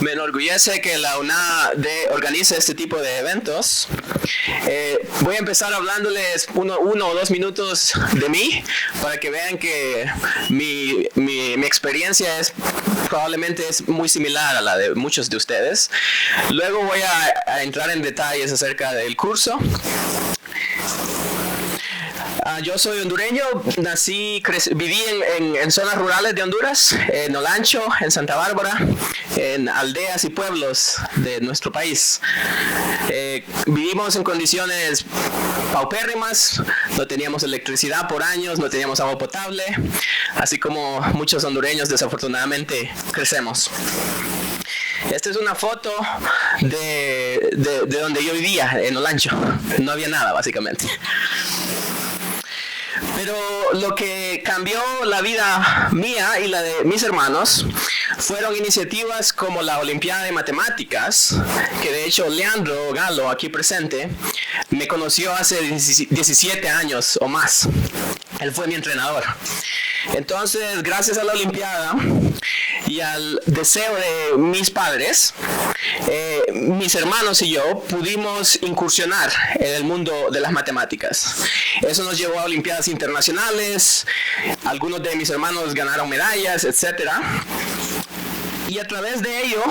Me enorgullece que la UNAD organice este tipo de eventos. Voy a empezar hablándoles uno o dos minutos de mí para que vean que mi experiencia probablemente es muy similar a la de muchos de ustedes. Luego voy a entrar en detalles acerca del curso. Yo soy hondureño, viví en zonas rurales de Honduras, en Olancho, en Santa Bárbara, en aldeas y pueblos de nuestro país. Vivimos en condiciones paupérrimas, no teníamos electricidad por años, no teníamos agua potable, así como muchos hondureños desafortunadamente crecemos. Esta es una foto de donde yo vivía, en Olancho. No había nada, básicamente. Pero lo que cambió la vida mía y la de mis hermanos fueron iniciativas como la Olimpiada de Matemáticas, que de hecho Leandro Galo, aquí presente, me conoció hace 17 años o más. Él fue mi entrenador. Entonces, gracias a la Olimpiada y al deseo de mis padres, mis hermanos y yo pudimos incursionar en el mundo de las matemáticas. Eso nos llevó a Olimpiadas internacionales, algunos de mis hermanos ganaron medallas, etc. Y a través de ello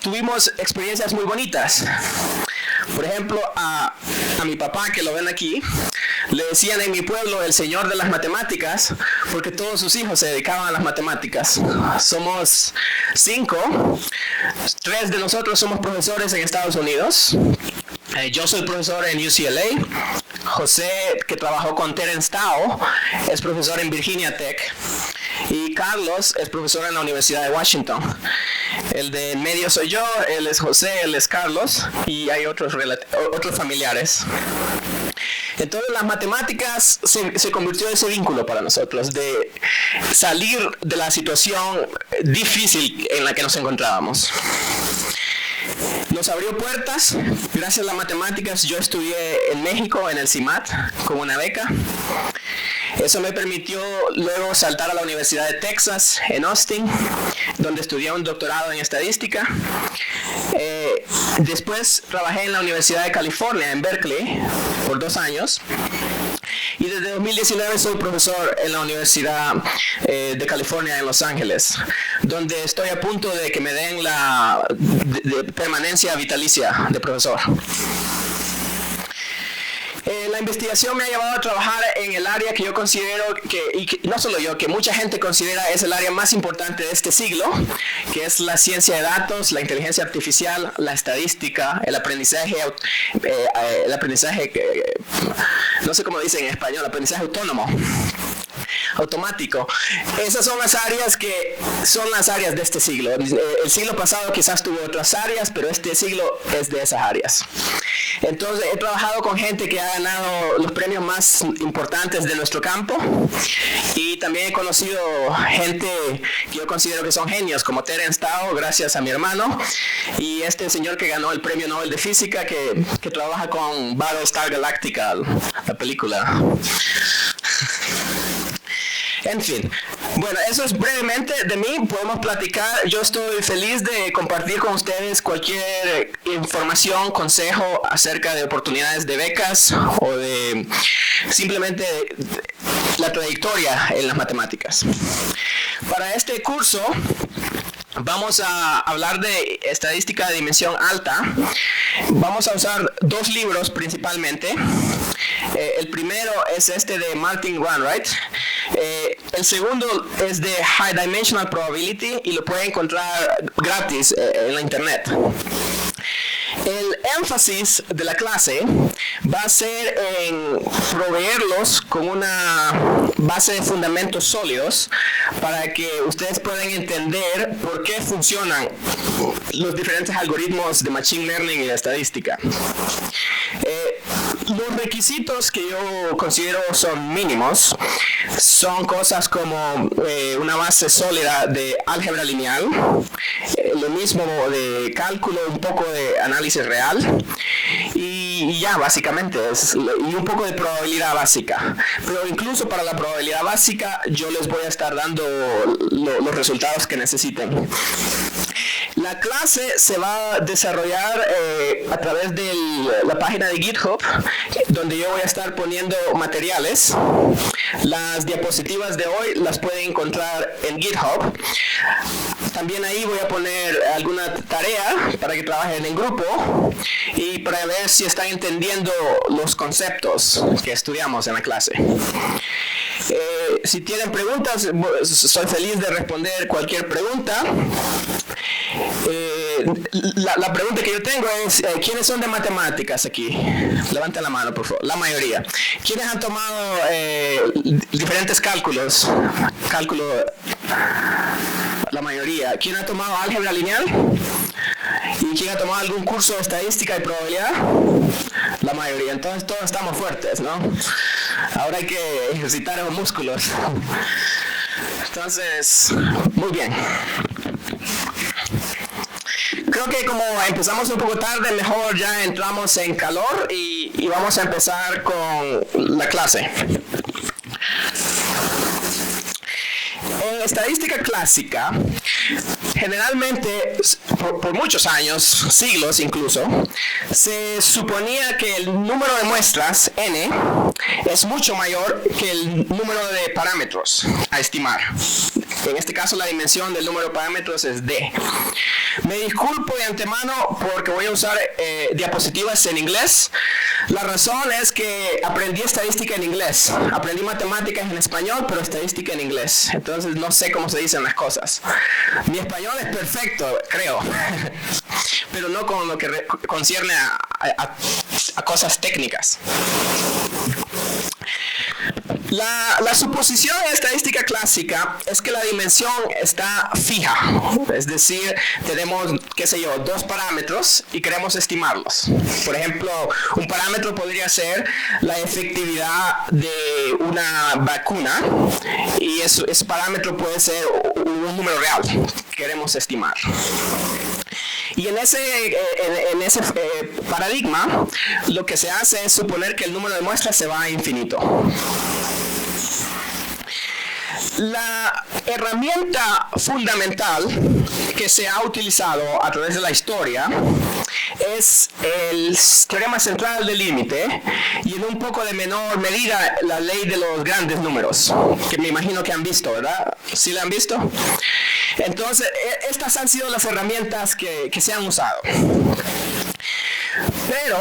tuvimos experiencias muy bonitas. Por ejemplo, a mi papá, que lo ven aquí, le decían en mi pueblo el señor de las matemáticas, porque todos sus hijos se dedicaban a las matemáticas. Somos 5, 3 de nosotros somos profesores en Estados Unidos. Yo soy profesor en UCLA. José, que trabajó con Terence Tao, es profesor en Virginia Tech. Y Carlos es profesor en la Universidad de Washington. El de en medio soy yo, él es José, él es Carlos, y hay otros familiares. Entonces las matemáticas se convirtió en ese vínculo para nosotros, de salir de la situación difícil en la que nos encontrábamos. Nos abrió puertas. Gracias a las matemáticas yo estudié en México, en el CIMAT, con una beca. Eso me permitió luego saltar a la Universidad de Texas, en Austin, donde estudié un doctorado en estadística. Después trabajé en la Universidad de California, en Berkeley, por 2 años. Y desde 2019 soy profesor en la Universidad de California en Los Ángeles, donde estoy a punto de que me den la permanencia vitalicia de profesor. La investigación me ha llevado a trabajar en el área que yo considero y no solo yo, que mucha gente considera es el área más importante de este siglo, que es la ciencia de datos, la inteligencia artificial, la estadística, el aprendizaje, no sé cómo dicen en español, aprendizaje automático. Esas son las áreas que son las áreas de este siglo. El siglo pasado quizás tuvo otras áreas, pero este siglo es de esas áreas. Entonces he trabajado con gente que ha ganado los premios más importantes de nuestro campo, y también he conocido gente que yo considero que son genios, como Terence Tao, gracias a mi hermano, y este señor que ganó el premio Nobel de Física, que trabaja con Battlestar Galactica, la película. En fin, bueno, eso es brevemente de mí. Podemos platicar. Yo estoy feliz de compartir con ustedes cualquier información, consejo acerca de oportunidades de becas o de simplemente la trayectoria en las matemáticas. Para este curso vamos a hablar de estadística de dimensión alta. Vamos a usar 2 libros principalmente. El primero es este de Martin Wainwright. El segundo es de High Dimensional Probability y lo pueden encontrar gratis en la internet. El énfasis de la clase va a ser en proveerlos con una base de fundamentos sólidos para que ustedes puedan entender por qué funcionan los diferentes algoritmos de Machine Learning y de estadística. Los requisitos que yo considero son mínimos son cosas como una base sólida de álgebra lineal, lo mismo de cálculo, un poco de análisis real y ya básicamente y un poco de probabilidad básica. Pero incluso para la probabilidad básica yo les voy a estar dando los resultados que necesiten. La clase se va a desarrollar a través de la página de GitHub, donde yo voy a estar poniendo materiales. Las diapositivas de hoy las pueden encontrar en GitHub. También ahí voy a poner alguna tarea para que trabajen en grupo y para ver si están entendiendo los conceptos que estudiamos en la clase. Si tienen preguntas, soy feliz de responder cualquier pregunta. La pregunta que yo tengo es, ¿quiénes son de matemáticas aquí? Levanten la mano, por favor. La mayoría. ¿Quiénes han tomado diferentes cálculos? La mayoría. ¿Quién ha tomado álgebra lineal? ¿Y quién ha tomado algún curso de estadística y probabilidad? La mayoría. Entonces todos estamos fuertes, ¿no? Ahora hay que ejercitar los músculos. Entonces, muy bien. Creo que como empezamos un poco tarde, mejor ya entramos en calor y vamos a empezar con la clase. En estadística clásica, generalmente, por muchos años, siglos incluso, se suponía que el número de muestras, n, es mucho mayor que el número de parámetros a estimar. En este caso, la dimensión del número de parámetros es d. Me disculpo de antemano porque voy a usar diapositivas en inglés. La razón es que aprendí estadística en inglés. Aprendí matemáticas en español, pero estadística en inglés. Entonces no sé cómo se dicen las cosas. Mi español es perfecto, creo. Pero no con lo que concierne a cosas técnicas. La suposición en estadística clásica es que la dimensión está fija, es decir, tenemos, qué sé yo, dos parámetros y queremos estimarlos. Por ejemplo, un parámetro podría ser la efectividad de una vacuna y ese parámetro puede ser un número real que queremos estimar. Y en ese paradigma, lo que se hace es suponer que el número de muestras se va a infinito. La herramienta fundamental que se ha utilizado a través de la historia es el teorema central del límite y en un poco de menor medida la ley de los grandes números, que me imagino que han visto, ¿verdad? ¿Sí la han visto? Entonces, estas han sido las herramientas que se han usado. Pero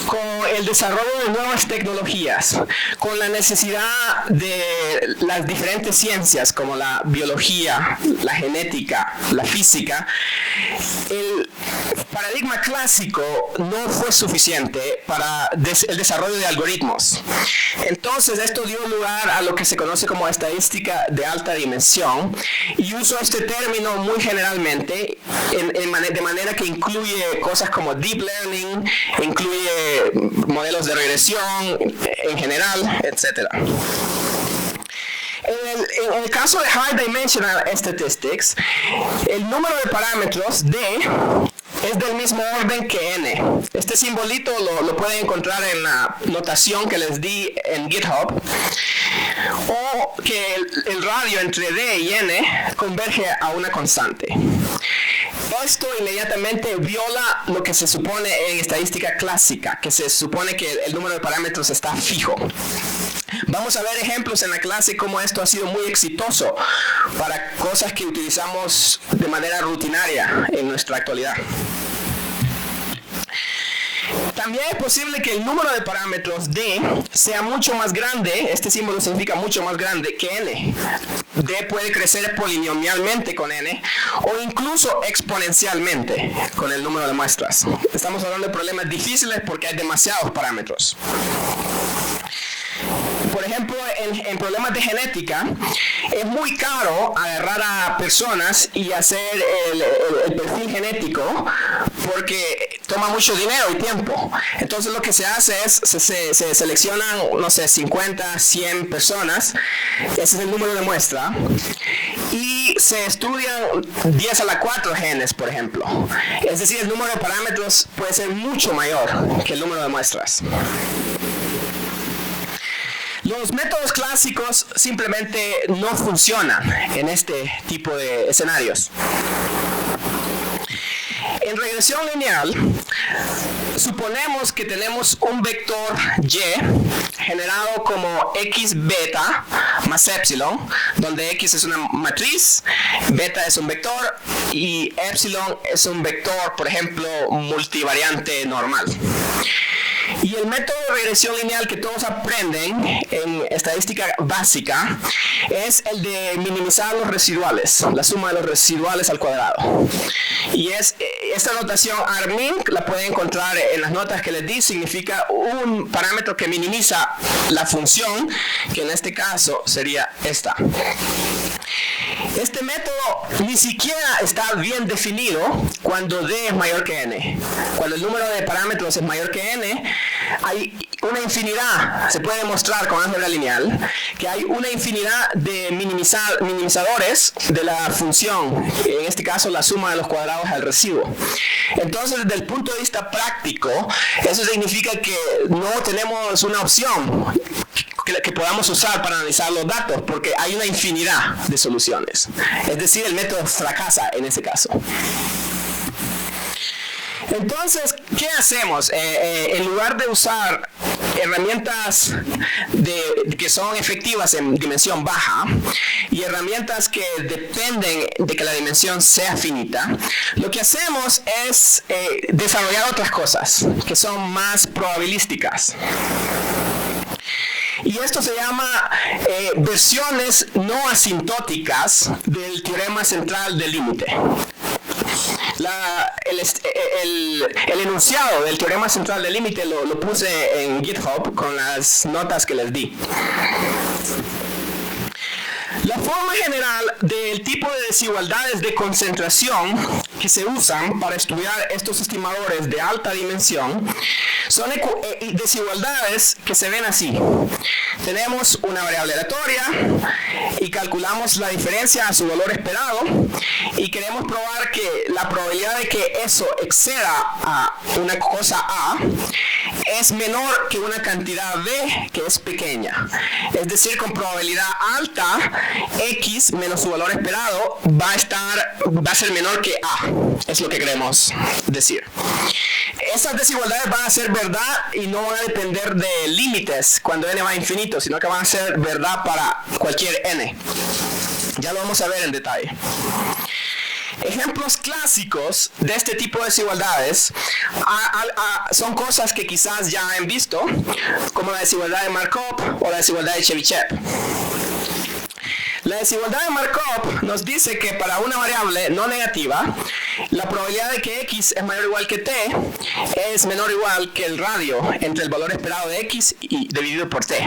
con el desarrollo de nuevas tecnologías, con la necesidad de las diferentes ciencias como la biología, la genética, la física, el paradigma clásico no fue suficiente para el desarrollo de algoritmos. Entonces esto dio lugar a lo que se conoce como estadística de alta dimensión y uso este término muy generalmente de manera que incluye cosas como deep learning, incluye modelos de regresión en general, etc. En el caso de High Dimensional Statistics, el número de parámetros D es del mismo orden que n. Este simbolito lo pueden encontrar en la notación que les di en GitHub, o que el radio entre d y n converge a una constante. Esto inmediatamente viola lo que se supone en estadística clásica, que se supone que el número de parámetros está fijo. Vamos a ver ejemplos en la clase cómo esto ha sido muy exitoso para cosas que utilizamos de manera rutinaria en nuestra actualidad. También es posible que el número de parámetros D sea mucho más grande, este símbolo significa mucho más grande que N. D puede crecer polinomialmente con N o incluso exponencialmente con el número de muestras. Estamos hablando de problemas difíciles porque hay demasiados parámetros. Por ejemplo, en problemas de genética, es muy caro agarrar a personas y hacer el perfil genético porque toma mucho dinero y tiempo. Entonces lo que se hace es, se seleccionan, no sé, 50, 100 personas, ese es el número de muestra, y se estudian 10 a la 4 genes, por ejemplo. Es decir, el número de parámetros puede ser mucho mayor que el número de muestras. Los métodos clásicos simplemente no funcionan en este tipo de escenarios. En regresión lineal, suponemos que tenemos un vector y generado como x beta más epsilon, donde x es una matriz, beta es un vector y epsilon es un vector, por ejemplo, multivariante normal. Y el método de regresión lineal que todos aprenden en estadística básica es el de minimizar los residuales, la suma de los residuales al cuadrado. Y esta notación armin la pueden encontrar en las notas que les di, significa un parámetro que minimiza la función, que en este caso sería esta. Este método ni siquiera está bien definido cuando d es mayor que n. Cuando el número de parámetros es mayor que n, hay una infinidad, se puede demostrar con álgebra lineal, que hay una infinidad de minimizadores de la función, en este caso la suma de los cuadrados al residuo. Entonces, desde el punto de vista práctico, eso significa que no tenemos una opción que podamos usar para analizar los datos, porque hay una infinidad de soluciones. Es decir, el método fracasa en ese caso. Entonces, ¿qué hacemos? En lugar de usar herramientas que son efectivas en dimensión baja y herramientas que dependen de que la dimensión sea finita, lo que hacemos es desarrollar otras cosas que son más probabilísticas. Y esto se llama versiones no asintóticas del teorema central del límite. El enunciado del teorema central del límite lo puse en GitHub con las notas que les di. La forma general del tipo de desigualdades de concentración que se usan para estudiar estos estimadores de alta dimensión son desigualdades que se ven así. Tenemos una variable aleatoria y calculamos la diferencia a su valor esperado y queremos probar que la probabilidad de que eso exceda a una cosa A es menor que una cantidad B que es pequeña. Es decir, con probabilidad alta, X menos su valor esperado va a ser menor que A. Es lo que queremos decir. Esas desigualdades van a ser verdad y no van a depender de límites cuando n va a infinito, sino que van a ser verdad para cualquier n. Ya lo vamos a ver en detalle. Ejemplos clásicos de este tipo de desigualdades son cosas que quizás ya han visto, como la desigualdad de Markov o la desigualdad de Chebyshev. La desigualdad de Markov nos dice que para una variable no negativa, la probabilidad de que x es mayor o igual que t es menor o igual que el radio entre el valor esperado de x y dividido por t.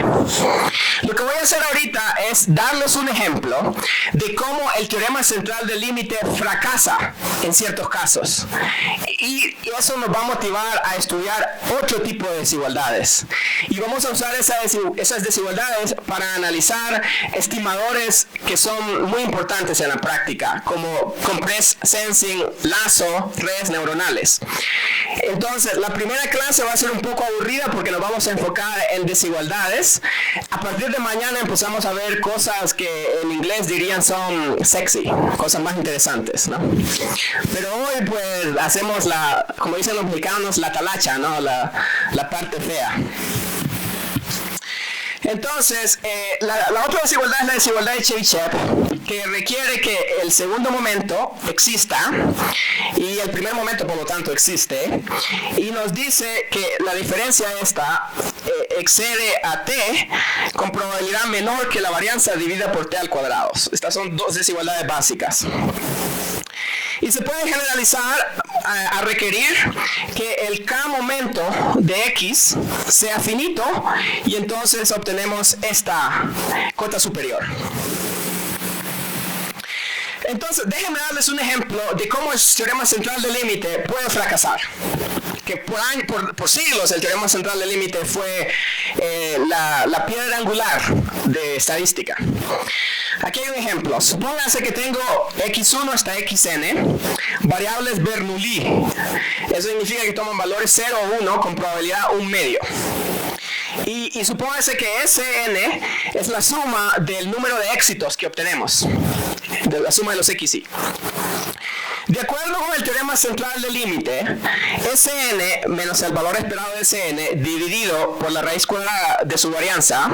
Lo que voy a hacer ahorita es darles un ejemplo de cómo el teorema central del límite fracasa en ciertos casos. Y eso nos va a motivar a estudiar otro tipo de desigualdades. Y vamos a usar esas desigualdades para analizar estimadores que son muy importantes en la práctica, como compress sensing, lazo, redes neuronales. Entonces, la primera clase va a ser un poco aburrida porque nos vamos a enfocar en desigualdades. A partir de mañana empezamos a ver cosas que en inglés dirían son sexy, cosas más interesantes, ¿no? Pero hoy pues hacemos como dicen los mexicanos, la talacha, ¿no? La parte fea. Entonces, la otra desigualdad es la desigualdad de Chebyshev, que requiere que el segundo momento exista y el primer momento, por lo tanto, existe, y nos dice que la diferencia esta excede a t con probabilidad menor que la varianza dividida por t al cuadrado. Estas son dos desigualdades básicas. Y se puede generalizar a requerir que el k momento de x sea finito y entonces obtenemos esta cota superior. Entonces, déjenme darles un ejemplo de cómo el teorema central del límite puede fracasar. Que por siglos el teorema central del límite fue la piedra angular de estadística. Aquí hay un ejemplo. Supónganse que tengo x1 hasta xn, variables Bernoulli. Eso significa que toman valores 0 o 1 con probabilidad 1 medio. Y supónganse que Sn es la suma del número de éxitos que obtenemos, de la suma de los xy. De De acuerdo con el teorema central del límite, Sn menos el valor esperado de Sn dividido por la raíz cuadrada de su varianza,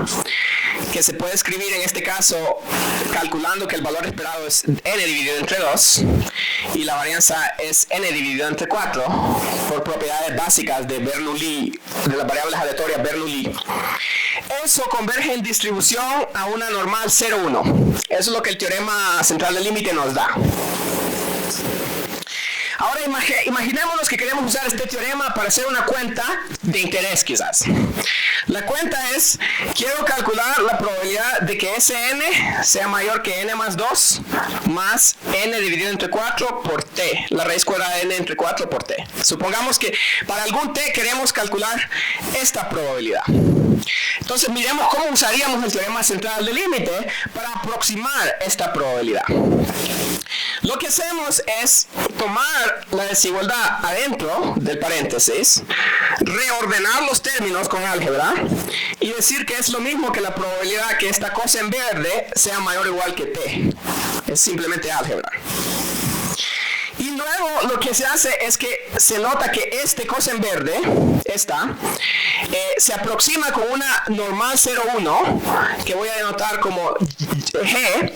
que se puede escribir en este caso calculando que el valor esperado es n dividido entre 2 y la varianza es n dividido entre 4 por propiedades básicas de Bernoulli, de las variables aleatorias Bernoulli. Eso converge en distribución a una normal 0,1. Eso es lo que el teorema central del límite nos da. Ahora imaginémonos que queremos usar este teorema para hacer una cuenta de interés quizás. La cuenta es, quiero calcular la probabilidad de que Sn sea mayor que n más 2 más n dividido entre 4 por t, la raíz cuadrada de n entre 4 por t. Supongamos que para algún t queremos calcular esta probabilidad. Entonces miremos cómo usaríamos el teorema central del límite para aproximar esta probabilidad. Lo que hacemos es tomar la desigualdad adentro del paréntesis, reordenar los términos con álgebra y decir que es lo mismo que la probabilidad que esta cosa en verde sea mayor o igual que t. Es simplemente álgebra. Y luego lo que se hace es que se nota que este cosa en verde, se aproxima con una normal 0,1 que voy a denotar como G,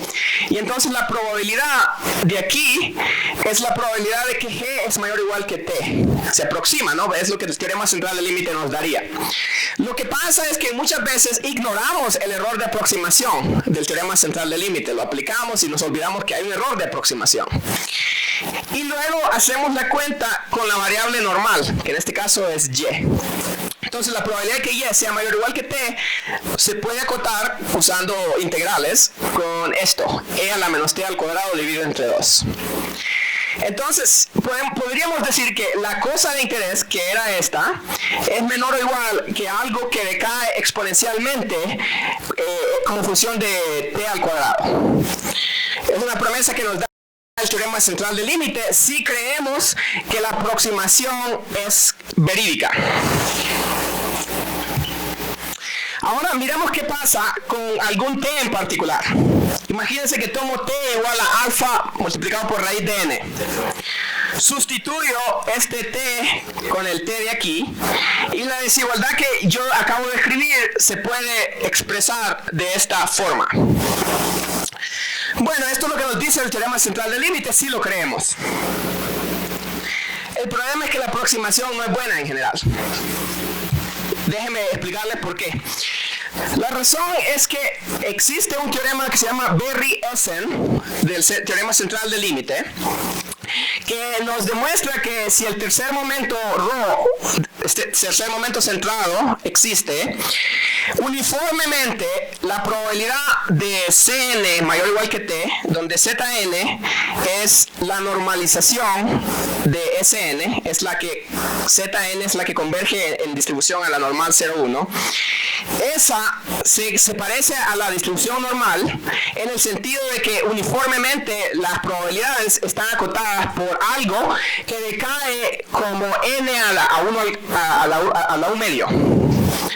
y entonces la probabilidad de aquí es la probabilidad de que G es mayor o igual que T. Se aproxima, ¿no? Es lo que el teorema central del límite nos daría. Lo que pasa es que muchas veces ignoramos el error de aproximación del teorema central del límite, lo aplicamos y nos olvidamos que hay un error de aproximación. Y luego hacemos la cuenta con la variable normal, que en este caso es y. Entonces la probabilidad de que y sea mayor o igual que t se puede acotar usando integrales con esto, e a la menos t al cuadrado dividido entre 2. Entonces podríamos decir que la cosa de interés, que era esta, es menor o igual que algo que decae exponencialmente como función de t al cuadrado. Es una promesa que nos da el teorema central del límite si creemos que la aproximación es verídica. Ahora miramos qué pasa con algún t en particular. Imagínense que tomo t igual a alfa multiplicado por raíz de n. Sustituyo este t con el t de aquí y la desigualdad que yo acabo de escribir se puede expresar de esta forma. Bueno, esto es lo que nos dice el teorema central del límite, si lo creemos. El problema es que la aproximación no es buena en general. Déjenme explicarles por qué. La razón es que existe un teorema que se llama Berry-Essen del teorema central del límite, que nos demuestra que si el tercer momento ρ, este tercer momento centrado existe, uniformemente la probabilidad de Cn mayor o igual que t, donde Zn es la normalización de Sn, es la que Zn es la que converge en distribución a la normal 0,1. Esa se parece a la distribución normal en el sentido de que uniformemente las probabilidades están acotadas por algo que decae como n a la 1 medio.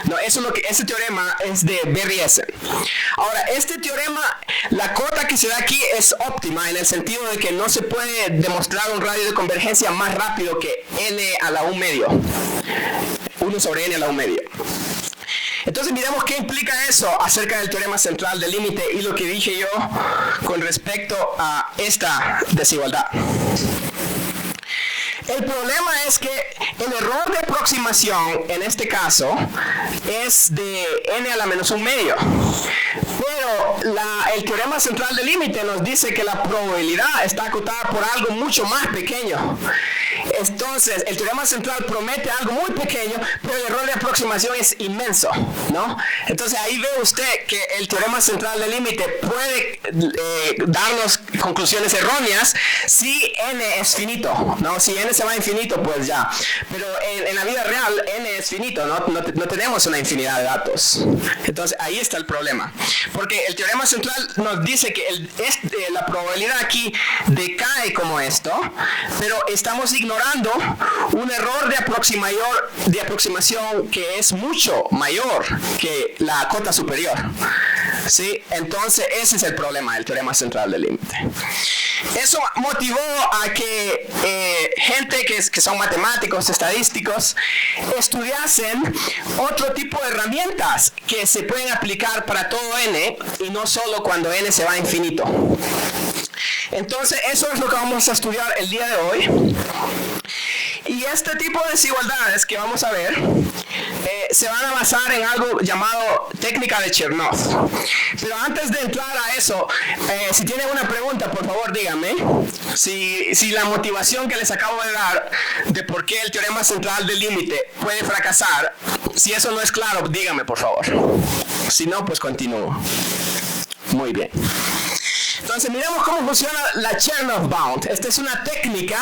No, eso es lo que ese teorema es de Berry-Essen. Ahora, este teorema, la cota que se da aquí es óptima en el sentido de que no se puede demostrar un radio de convergencia más rápido que n a la 1 medio. 1 sobre n a la 1 medio. Entonces miremos qué implica eso acerca del teorema central del límite y lo que dije yo con respecto a esta desigualdad. El problema es que el error de aproximación en este caso es de n a la menos 1 medio. Pero el teorema central del límite nos dice que la probabilidad está acotada por algo mucho más pequeño. Entonces, el teorema central promete algo muy pequeño, pero el error de aproximación es inmenso, ¿no? Entonces, ahí ve usted que el teorema central del límite puede darnos conclusiones erróneas si n es finito, ¿no? Si n se va a infinito, pues ya. Pero en la vida real, n es finito, ¿no? No tenemos una infinidad de datos. Entonces, ahí está el problema. Porque el teorema central nos dice que la probabilidad aquí decae como esto, pero estamos ignorando un error de aproximación que es mucho mayor que la cota superior. ¿Sí? Entonces ese es el problema del teorema central del límite. Eso motivó a que gente que son matemáticos, estadísticos, estudiasen otro tipo de herramientas que se pueden aplicar para todo n y no solo cuando n se va a infinito. Entonces, eso es lo que vamos a estudiar el día de hoy. Y este tipo de desigualdades que vamos a ver se van a basar en algo llamado técnica de Chernoff. Pero antes de entrar a eso, si tienen una pregunta, por favor díganme. Si la motivación que les acabo de dar de por qué el teorema central del límite puede fracasar, si eso no es claro, díganme por favor. Si no, pues continúo. Muy bien. Entonces, miremos cómo funciona la Chernoff bound. Esta es una técnica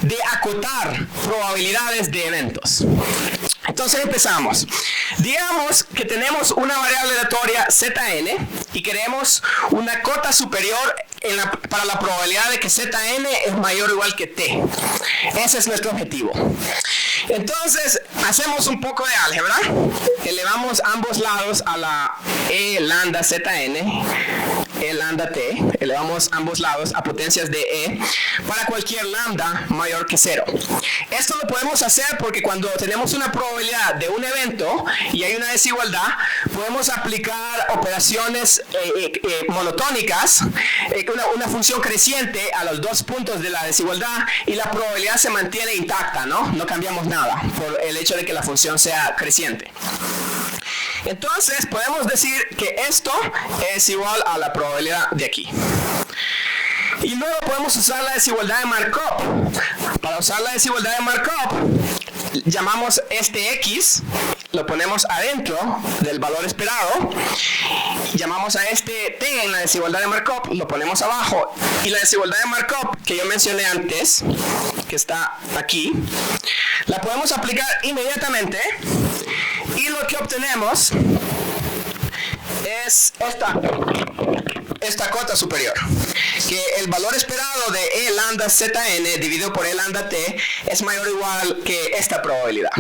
de acotar probabilidades de eventos. Entonces, empezamos. Digamos que tenemos una variable aleatoria Zn y queremos una cota superior para la probabilidad de que Zn es mayor o igual que T. Ese es nuestro objetivo. Entonces, hacemos un poco de álgebra. Elevamos ambos lados a la E lambda Zn, E lambda T. Elevamos ambos lados a potencias de E para cualquier lambda mayor que 0. Esto lo podemos hacer porque cuando tenemos una probabilidad de un evento y hay una desigualdad, podemos aplicar operaciones monotónicas, una función creciente a los dos puntos de la desigualdad y la probabilidad se mantiene intacta, ¿no? No cambiamos nada por el hecho de que la función sea creciente. Entonces podemos decir que esto es igual a la probabilidad de aquí. Y luego podemos usar la desigualdad de Markov. Para usar la desigualdad de Markov, llamamos este X, lo ponemos adentro del valor esperado, llamamos a este T en la desigualdad de Markov, lo ponemos abajo, y la desigualdad de Markov que yo mencioné antes, que está aquí, la podemos aplicar inmediatamente, y lo que obtenemos es esta cota superior, que el valor esperado de E lambda Zn dividido por E lambda T es mayor o igual que esta probabilidad.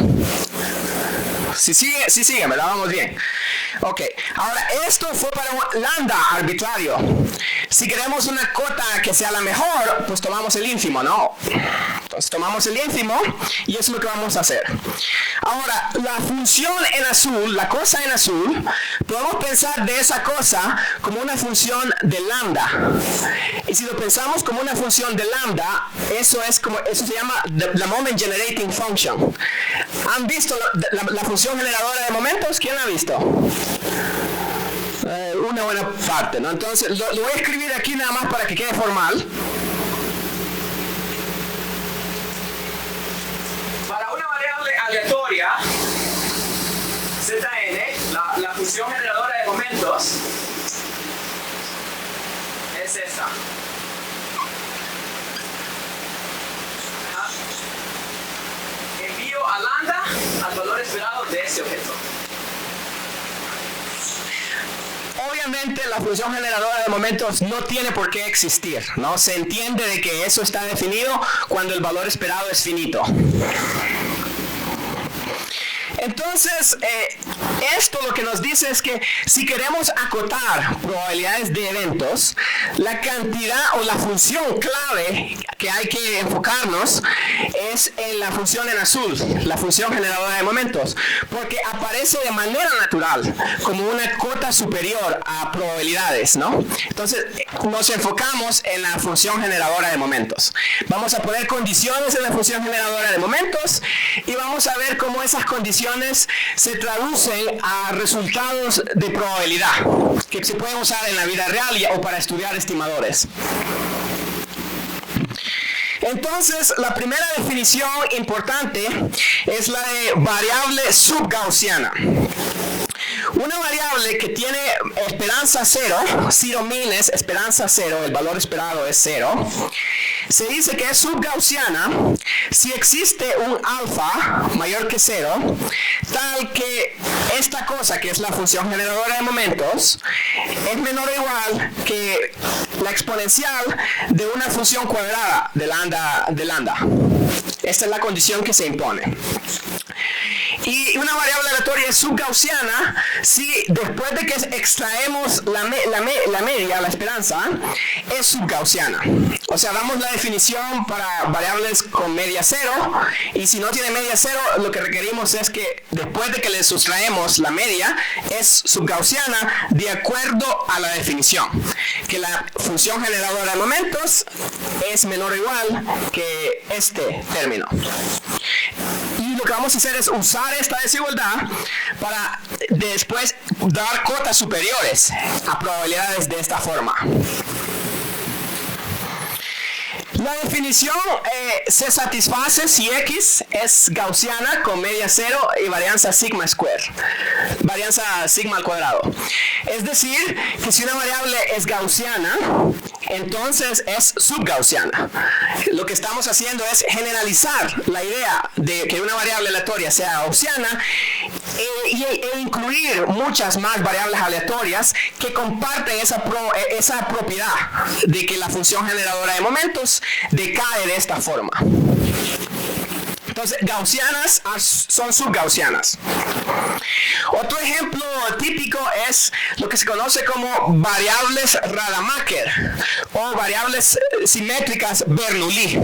Si sigue, ¿verdad? Vamos bien. Ok, ahora esto fue para un lambda arbitrario. Si queremos una cota que sea la mejor, pues tomamos el ínfimo, ¿no? Entonces tomamos el ínfimo y eso es lo que vamos a hacer. Ahora, la función en azul, la cosa en azul, podemos pensar de esa cosa como una función de lambda. Y si lo pensamos como una función de lambda, eso se llama la moment generating function. ¿Han visto la función generadora de momentos? ¿Quién la ha visto? Una buena parte, ¿no? Entonces lo voy a escribir aquí nada más para que quede formal. Para una variable aleatoria Zn, la función generadora de momentos es esta. Envío a lambda al valor esperado de ese objeto. Obviamente la función generadora de momentos no tiene por qué existir, ¿no? Se entiende de que eso está definido cuando el valor esperado es finito. Entonces, esto lo que nos dice es que si queremos acotar probabilidades de eventos, la cantidad o la función clave que hay que enfocarnos es en la función en azul, la función generadora de momentos, porque aparece de manera natural como una cota superior a probabilidades, ¿no? Entonces, nos enfocamos en la función generadora de momentos. Vamos a poner condiciones en la función generadora de momentos y vamos a ver cómo esas condiciones se traducen a resultados de probabilidad que se pueden usar en la vida real o para estudiar estimadores. Entonces, la primera definición importante es la de variable subgaussiana. Una variable que tiene esperanza 0, zero mean es esperanza 0, el valor esperado es 0, se dice que es subgaussiana si existe un alfa mayor que 0, tal que esta cosa, que es la función generadora de momentos, es menor o igual que la exponencial de una función cuadrada de lambda. Esta es la condición que se impone. Y una variable aleatoria es subgaussiana si después de que extraemos la media, la esperanza, es subgaussiana. O sea, damos la definición para variables con media cero, y si no tiene media cero, lo que requerimos es que después de que le sustraemos la media, es subgaussiana de acuerdo a la definición, que la función generadora de momentos es menor o igual que este término. Y lo que vamos a hacer es usar esta desigualdad para después dar cotas superiores a probabilidades de esta forma. La definición se satisface si X es gaussiana con media cero y varianza sigma square, varianza sigma al cuadrado. Es decir, que si una variable es gaussiana, entonces es subgaussiana. Lo que estamos haciendo es generalizar la idea de que una variable aleatoria sea gaussiana e incluir muchas más variables aleatorias que comparten esa propiedad de que la función generadora de momentos decae de esta forma. Entonces, gaussianas son subgaussianas. Otro ejemplo típico es lo que se conoce como variables Rademacher o variables simétricas Bernoulli.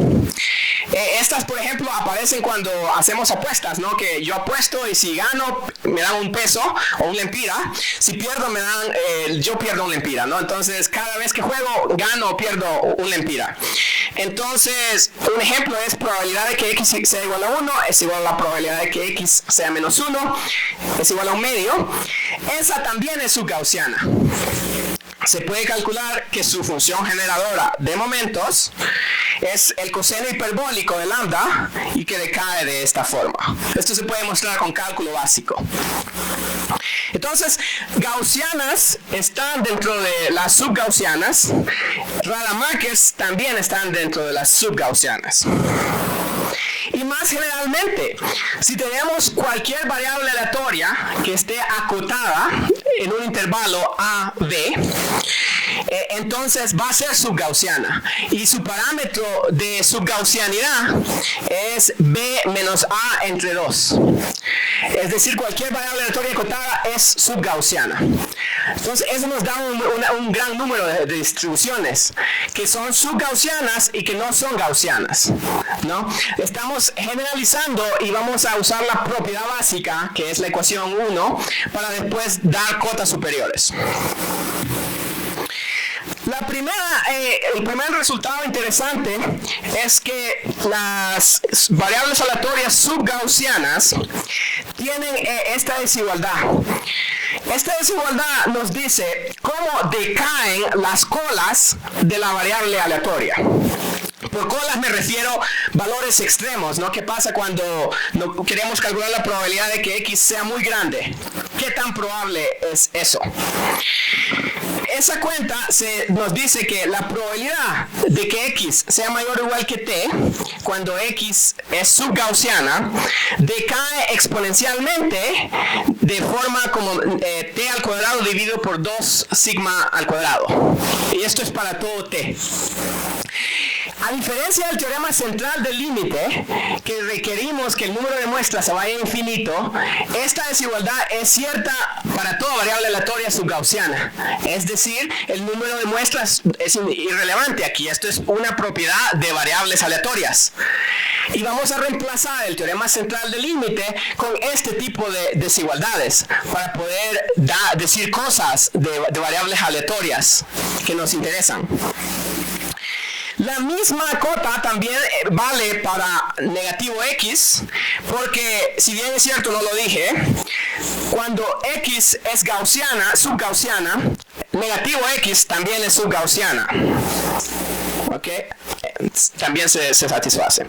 Estas, por ejemplo, aparecen cuando hacemos apuestas, ¿no? Que yo apuesto y si gano me dan un peso o un lempira. Si pierdo me dan, yo pierdo un lempira, ¿no? Entonces, cada vez que juego, gano o pierdo un lempira. Entonces, un ejemplo es probabilidad de que X sea igual a 1 es igual a la probabilidad de que X sea menos 1 es igual a un medio. Esa también es subgaussiana. Se puede calcular que su función generadora de momentos es el coseno hiperbólico de lambda y que decae de esta forma. Esto se puede mostrar con cálculo básico. Entonces, gaussianas están dentro de las subgaussianas. Rademachers también están dentro de las subgaussianas. Y más generalmente, si tenemos cualquier variable aleatoria que esté acotada en un intervalo a, b, entonces va a ser subgaussiana. Y su parámetro de subgaussianidad es b menos a entre 2. Es decir, cualquier variable aleatoria acotada es subgaussiana. Entonces, eso nos da un gran número de distribuciones que son subgaussianas y que no son gaussianas, ¿no? Estamos generalizando y vamos a usar la propiedad básica, que es la ecuación 1, para después dar cotas superiores. El primer resultado interesante es que las variables aleatorias subgaussianas tienen esta desigualdad. Esta desigualdad nos dice cómo decaen las colas de la variable aleatoria. Por colas me refiero valores extremos, ¿no? ¿Qué pasa cuando no queremos calcular la probabilidad de que X sea muy grande? ¿Qué tan probable es eso? Esa cuenta nos dice que la probabilidad de que X sea mayor o igual que T, cuando X es subgaussiana, decae exponencialmente de forma como T al cuadrado dividido por 2 sigma al cuadrado. Y esto es para todo T. A diferencia del teorema central del límite, que requerimos que el número de muestras se vaya a infinito, esta desigualdad es cierta para toda variable aleatoria subgaussiana. Es decir, el número de muestras es irrelevante aquí. Esto es una propiedad de variables aleatorias. Y vamos a reemplazar el teorema central del límite con este tipo de desigualdades para poder decir cosas de variables aleatorias que nos interesan. La misma cota también vale para negativo X, porque si bien es cierto, no lo dije, cuando X es gaussiana, subgaussiana, negativo X también es subgaussiana. ¿Ok? También se satisface.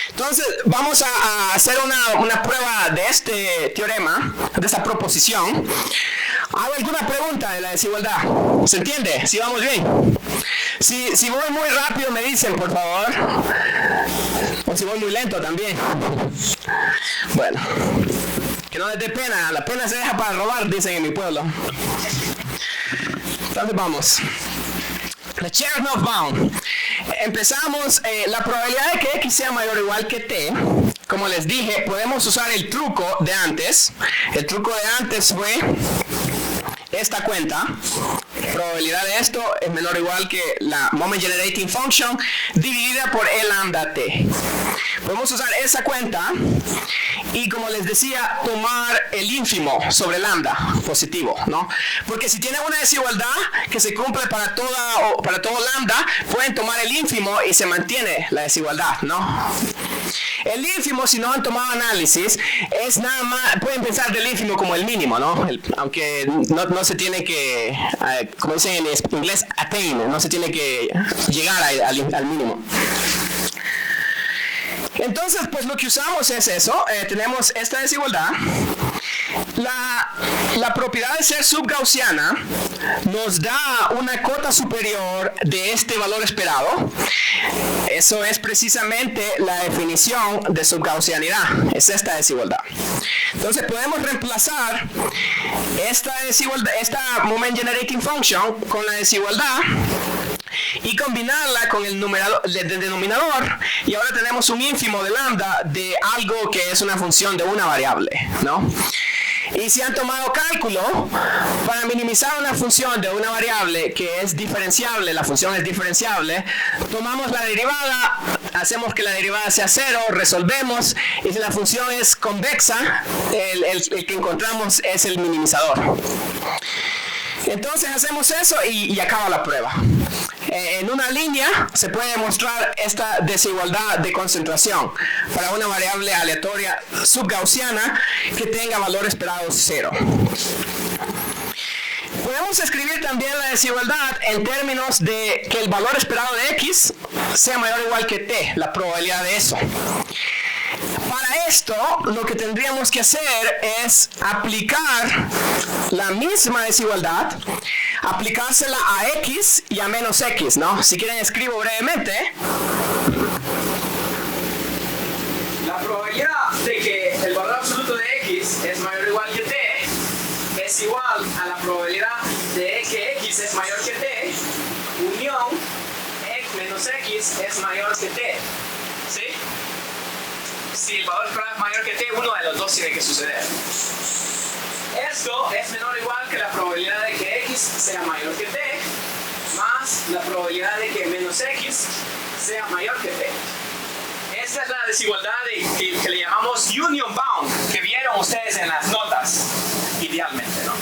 Entonces, vamos a hacer una prueba de este teorema, de esta proposición. ¿Hay alguna pregunta de la desigualdad? ¿Se entiende? ¿Sí vamos bien? Si voy muy rápido me dicen, por favor. O si voy muy lento también. Bueno, que no les dé pena. La pena se deja para robar, dicen en mi pueblo. Entonces vamos. La Chernoff bound. Empezamos la probabilidad de que X sea mayor o igual que T como les dije, podemos usar el truco de antes. El truco de antes fue esta cuenta. Probabilidad de esto es menor o igual que la moment generating function dividida por el lambda t. Podemos usar esa cuenta y, como les decía, tomar el ínfimo sobre lambda positivo, ¿no? Porque si tienen una desigualdad que se cumple para todo lambda, pueden tomar el ínfimo y se mantiene la desigualdad, ¿no? El ínfimo, si no han tomado análisis, es nada más, pueden pensar del ínfimo como el mínimo, ¿no? Aunque no se tiene que, como dicen en inglés, attain, no se tiene que llegar al mínimo. Entonces, pues lo que usamos es eso, tenemos esta desigualdad. La propiedad de ser subgaussiana nos da una cota superior de este valor esperado. Eso es precisamente la definición de subgaussianidad, es esta desigualdad. Entonces podemos reemplazar esta moment generating function con la desigualdad y combinarla con el denominador, y ahora tenemos un ínfimo de lambda de algo que es una función de una variable, ¿no? Y si han tomado cálculo, para minimizar una función de una variable que es diferenciable, la función es diferenciable, tomamos la derivada, hacemos que la derivada sea 0, resolvemos, y si la función es convexa, el que encontramos es el minimizador. Entonces hacemos eso y acaba la prueba. En una línea se puede demostrar esta desigualdad de concentración para una variable aleatoria subgaussiana que tenga valor esperado 0. Podemos escribir también la desigualdad en términos de que el valor esperado de x sea mayor o igual que t, la probabilidad de eso. Para esto, lo que tendríamos que hacer es aplicar la misma desigualdad, aplicársela a x y a menos x, ¿no? Si quieren, escribo brevemente. La probabilidad de que el valor absoluto de x es mayor o igual que t es igual a la probabilidad de que x es mayor que t, unión x menos x es mayor que t. ¿Sí? Si el valor esperado es mayor que t, uno de los dos tiene que suceder. Esto es menor o igual que la probabilidad de que x sea mayor que t, más la probabilidad de que menos x sea mayor que t. Esta es la desigualdad que le llamamos union bound, que vieron ustedes en las notas, idealmente, ¿no?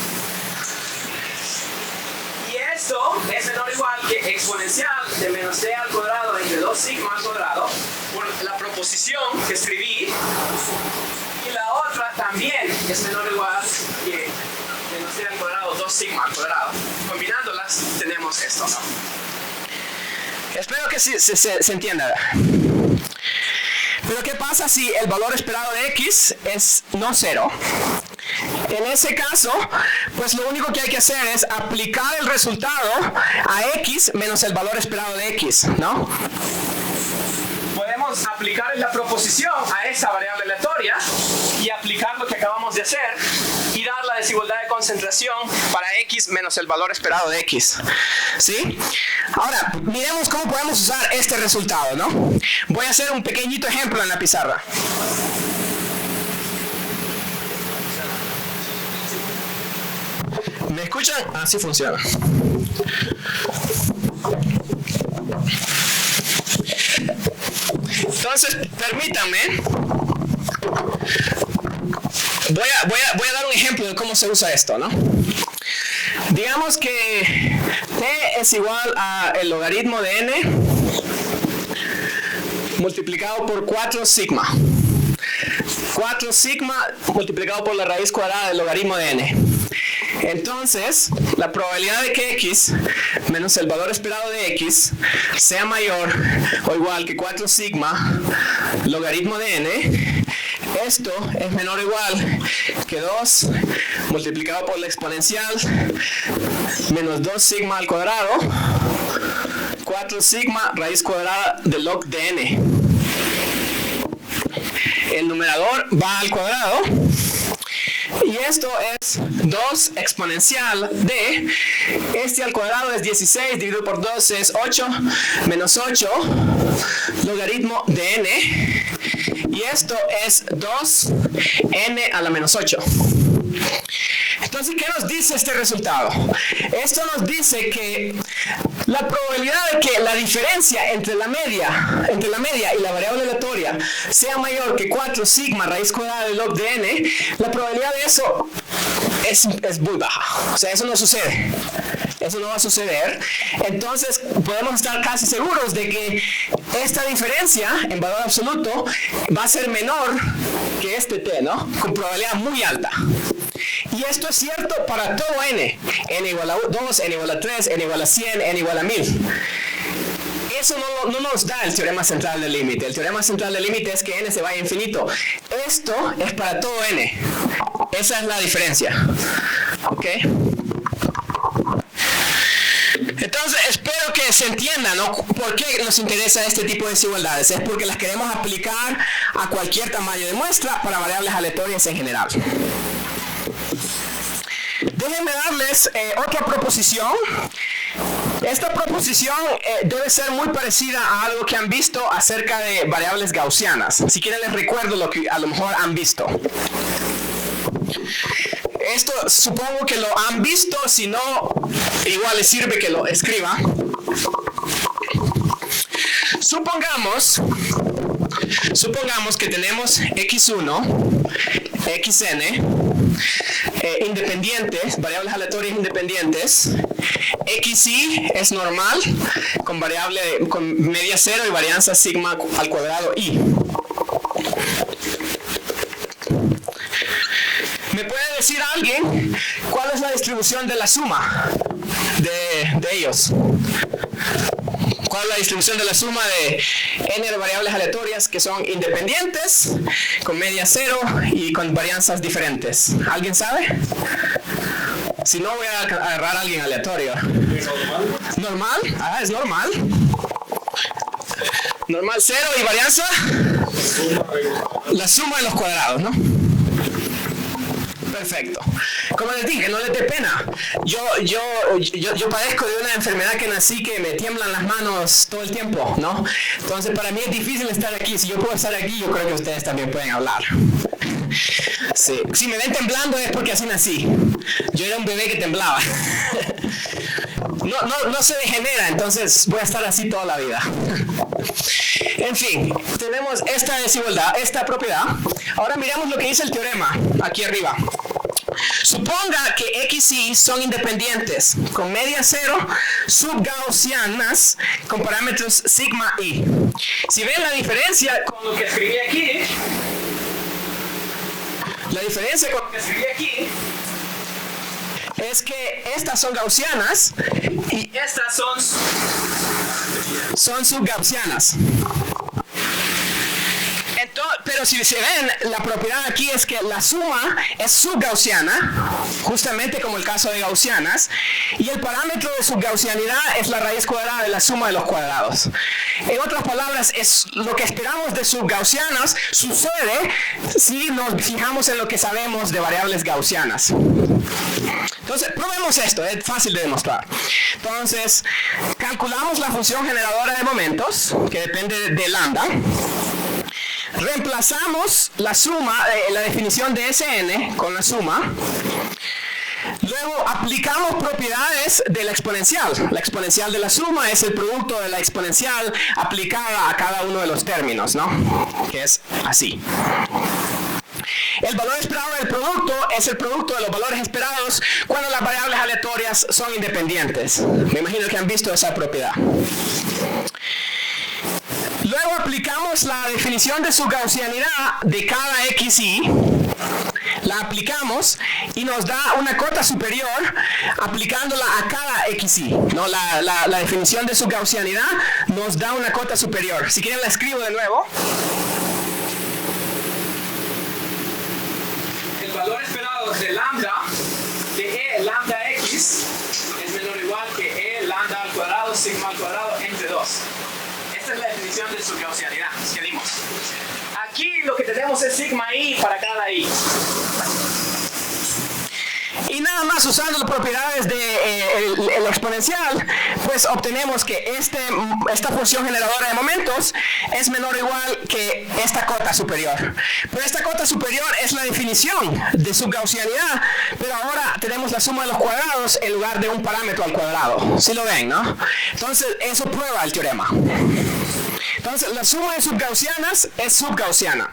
Y esto es menor o igual que exponencial de menos t al cuadrado entre 2 sigma al cuadrado, por la proposición que escribí, y la otra también es menor o igual que menos t al cuadrado 2 sigma al cuadrado. Combinándolas tenemos esto, ¿no? Espero que se entienda. Pero ¿qué pasa si el valor esperado de x es no 0? En ese caso, pues lo único que hay que hacer es aplicar el resultado a x menos el valor esperado de x, ¿no? Podemos aplicar la proposición a esa variable aleatoria y aplicar lo que acabamos de hacer y dar la desigualdad de concentración para x menos el valor esperado de x. ¿Sí? Ahora, miremos cómo podemos usar este resultado, ¿no? Voy a hacer un pequeñito ejemplo en la pizarra. ¿Me escuchan? Así funciona. Entonces, permítanme. Voy a dar un ejemplo de cómo se usa esto, ¿no? Digamos que t es igual a el logaritmo de n multiplicado por 4 sigma. 4 sigma multiplicado por la raíz cuadrada del logaritmo de n. Entonces, la probabilidad de que x menos el valor esperado de x sea mayor o igual que 4 sigma logaritmo de n, esto es menor o igual que 2 multiplicado por la exponencial menos 2 sigma al cuadrado, 4 sigma raíz cuadrada de log de n. El numerador va al cuadrado. Y esto es 2 exponencial de, este al cuadrado es 16, dividido por 2 es 8, menos 8, logaritmo de n, y y esto es 2n a la menos 8. Entonces, ¿qué nos dice este resultado? Esto nos dice que la probabilidad de que la diferencia entre la media y la variable aleatoria sea mayor que 4 sigma raíz cuadrada del log de n, la probabilidad de eso es muy baja. O sea, eso no sucede. Eso no va a suceder. Entonces, podemos estar casi seguros de que esta diferencia en valor absoluto va a ser menor que este t, ¿no? Con probabilidad muy alta. Y esto es cierto para todo n. N igual a 2, n igual a 3, n igual a 100, n igual a 1000. Eso no nos da el teorema central del límite. El teorema central del límite es que n se vaya a infinito. Esto es para todo n. Esa es la diferencia. ¿Ok? Entonces, espero que se entienda, ¿no? ¿Por qué nos interesa este tipo de desigualdades? Es porque las queremos aplicar a cualquier tamaño de muestra para variables aleatorias en general. Déjenme darles otra proposición. Esta proposición debe ser muy parecida a algo que han visto acerca de variables gaussianas. Si quieren les recuerdo lo que a lo mejor han visto. Esto supongo que lo han visto, si no, igual les sirve que lo escriba. Supongamos que tenemos x1, xn, independientes, variables aleatorias independientes. xi es normal, con media 0 y varianza sigma al cuadrado i. ¿Me puede decir alguien cuál es la distribución de la suma de ellos? ¿Cuál es la distribución de la suma de n variables aleatorias que son independientes, con media 0 y con varianzas diferentes? ¿Alguien sabe? Si no, voy a agarrar a alguien aleatorio. ¿Normal? Ah, es normal. Normal 0 y varianza. La suma de los cuadrados, ¿no? Perfecto. Como les dije, no les dé pena. Yo padezco de una enfermedad que nací que me tiemblan las manos todo el tiempo, ¿no? Entonces para mí es difícil estar aquí. Si yo puedo estar aquí, yo creo que ustedes también pueden hablar. Sí. Si me ven temblando es porque así nací. Yo era un bebé que temblaba. No se degenera, entonces voy a estar así toda la vida. En fin, tenemos esta desigualdad, esta propiedad. Ahora miramos lo que dice el teorema, aquí arriba. Suponga que x y y son independientes, con media 0, subgaussianas, con parámetros sigma i. Si ven la diferencia con lo que escribí aquí, es que estas son gaussianas y estas son subgaussianas. Pero si se ven, la propiedad aquí es que la suma es subgaussiana, justamente como el caso de gaussianas, y el parámetro de subgaussianidad es la raíz cuadrada de la suma de los cuadrados. En otras palabras, es lo que esperamos de subgaussianas sucede si nos fijamos en lo que sabemos de variables gaussianas. Entonces, probemos esto, es fácil de demostrar. Entonces, calculamos la función generadora de momentos, que depende de lambda. Reemplazamos la suma, la definición de Sn con la suma. Luego aplicamos propiedades de la exponencial. La exponencial de la suma es el producto de la exponencial aplicada a cada uno de los términos, ¿no? Que es así. El valor esperado del producto es el producto de los valores esperados cuando las variables aleatorias son independientes. Me imagino que han visto esa propiedad. Luego aplicamos la definición de subgaussianidad de cada xy. La aplicamos y nos da una cota superior aplicándola a cada xy. ¿No? La definición de subgaussianidad nos da una cota superior. Si quieren la escribo de nuevo. El valor esperado de lambda de e lambda x es menor o igual que e lambda al cuadrado sigma al cuadrado entre 2. Esta es la definición de subgaussianidad que dimos. Aquí lo que tenemos es sigma i para cada i. Y Y nada más usando las propiedades del exponencial, pues obtenemos que esta función generadora de momentos es menor o igual que esta cota superior. Pero esta cota superior es la definición de subgaussianidad, pero ahora tenemos la suma de los cuadrados en lugar de un parámetro al cuadrado. ¿Sí lo ven, no? Entonces, eso prueba el teorema. Entonces, la suma de subgaussianas es subgaussiana.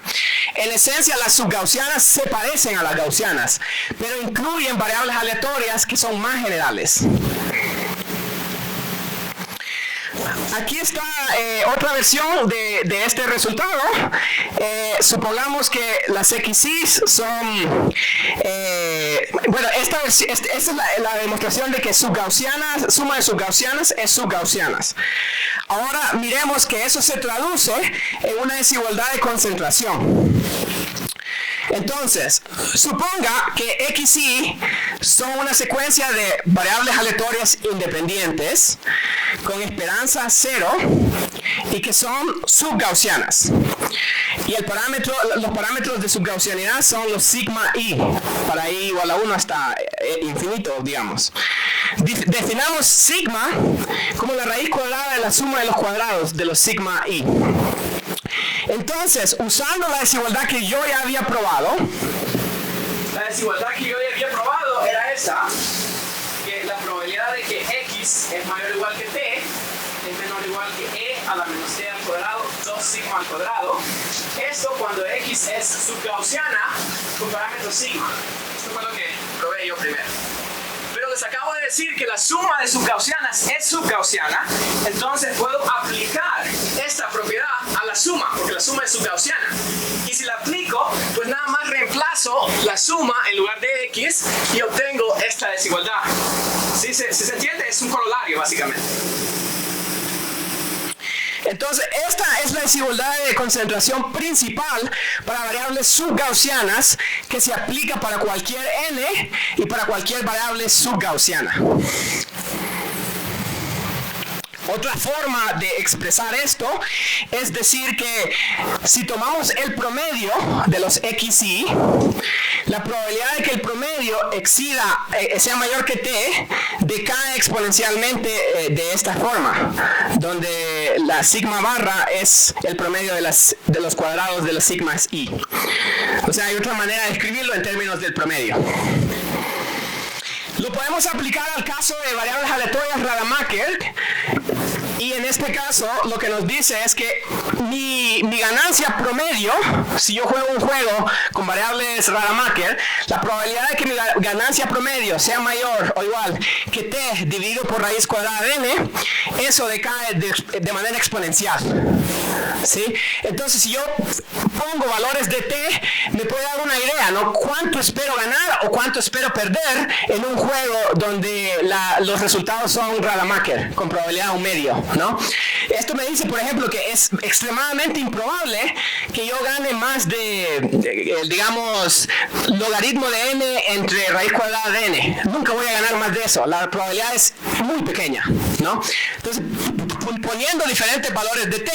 En esencia, las subgaussianas se parecen a las gaussianas, pero incluyen variables aleatorias que son más generales. Aquí está otra versión de este resultado. Supongamos que las XYs son... bueno, esta es la demostración de que subgaussianas, suma de subgaussianas es subgaussianas. Ahora miremos que eso se traduce en una desigualdad de concentración. Entonces, suponga que XY son una secuencia de variables aleatorias independientes con esperanza 0 y que son subgaussianas. Y los parámetros de subgaussianidad son los sigma i, para i igual a 1 hasta infinito, digamos. Definamos sigma como la raíz cuadrada de la suma de los cuadrados de los sigma i. Entonces, usando la desigualdad que yo ya había probado, la desigualdad que yo ya había probado era esa, que la probabilidad de que x es mayor o igual que t es menor o igual que e a la menos t al cuadrado, 2 sigma al cuadrado. Esto cuando x es subgaussiana con parámetro sigma. Esto fue lo que probé yo primero. Pero les acabo de decir que la suma de subgaussianas es subgaussiana, entonces puedo aplicar esta propiedad a la suma, porque la suma es subgaussiana. Y si la aplico, pues nada más reemplazo la suma en lugar de x y obtengo esta desigualdad. ¿Sí se entiende? Es un corolario, básicamente. Entonces, esta es la desigualdad de concentración principal para variables subgaussianas que se aplica para cualquier n y para cualquier variable subgaussiana. Otra forma de expresar esto es decir que si tomamos el promedio de los XY, la probabilidad de que el promedio sea mayor que t decae exponencialmente de esta forma, donde la sigma barra es el promedio de los cuadrados de los sigmas i. O sea, hay otra manera de escribirlo en términos del promedio. Lo podemos aplicar al caso de variables aleatorias Rademacher. Y en este caso, lo que nos dice es que mi ganancia promedio, si yo juego un juego con variables Rademacher, la probabilidad de que mi ganancia promedio sea mayor o igual que t dividido por raíz cuadrada de n, eso decae de manera exponencial. ¿Sí? Entonces, si yo pongo valores de t, me puede dar una idea, ¿no? Cuánto espero ganar o cuánto espero perder en un juego donde los resultados son Rademacher, con probabilidad un medio, ¿no? Esto me dice, por ejemplo, que es extremadamente improbable que yo gane más digamos, logaritmo de n entre raíz cuadrada de n. Nunca voy a ganar más de eso. La probabilidad es muy pequeña, ¿no? Entonces, poniendo diferentes valores de t,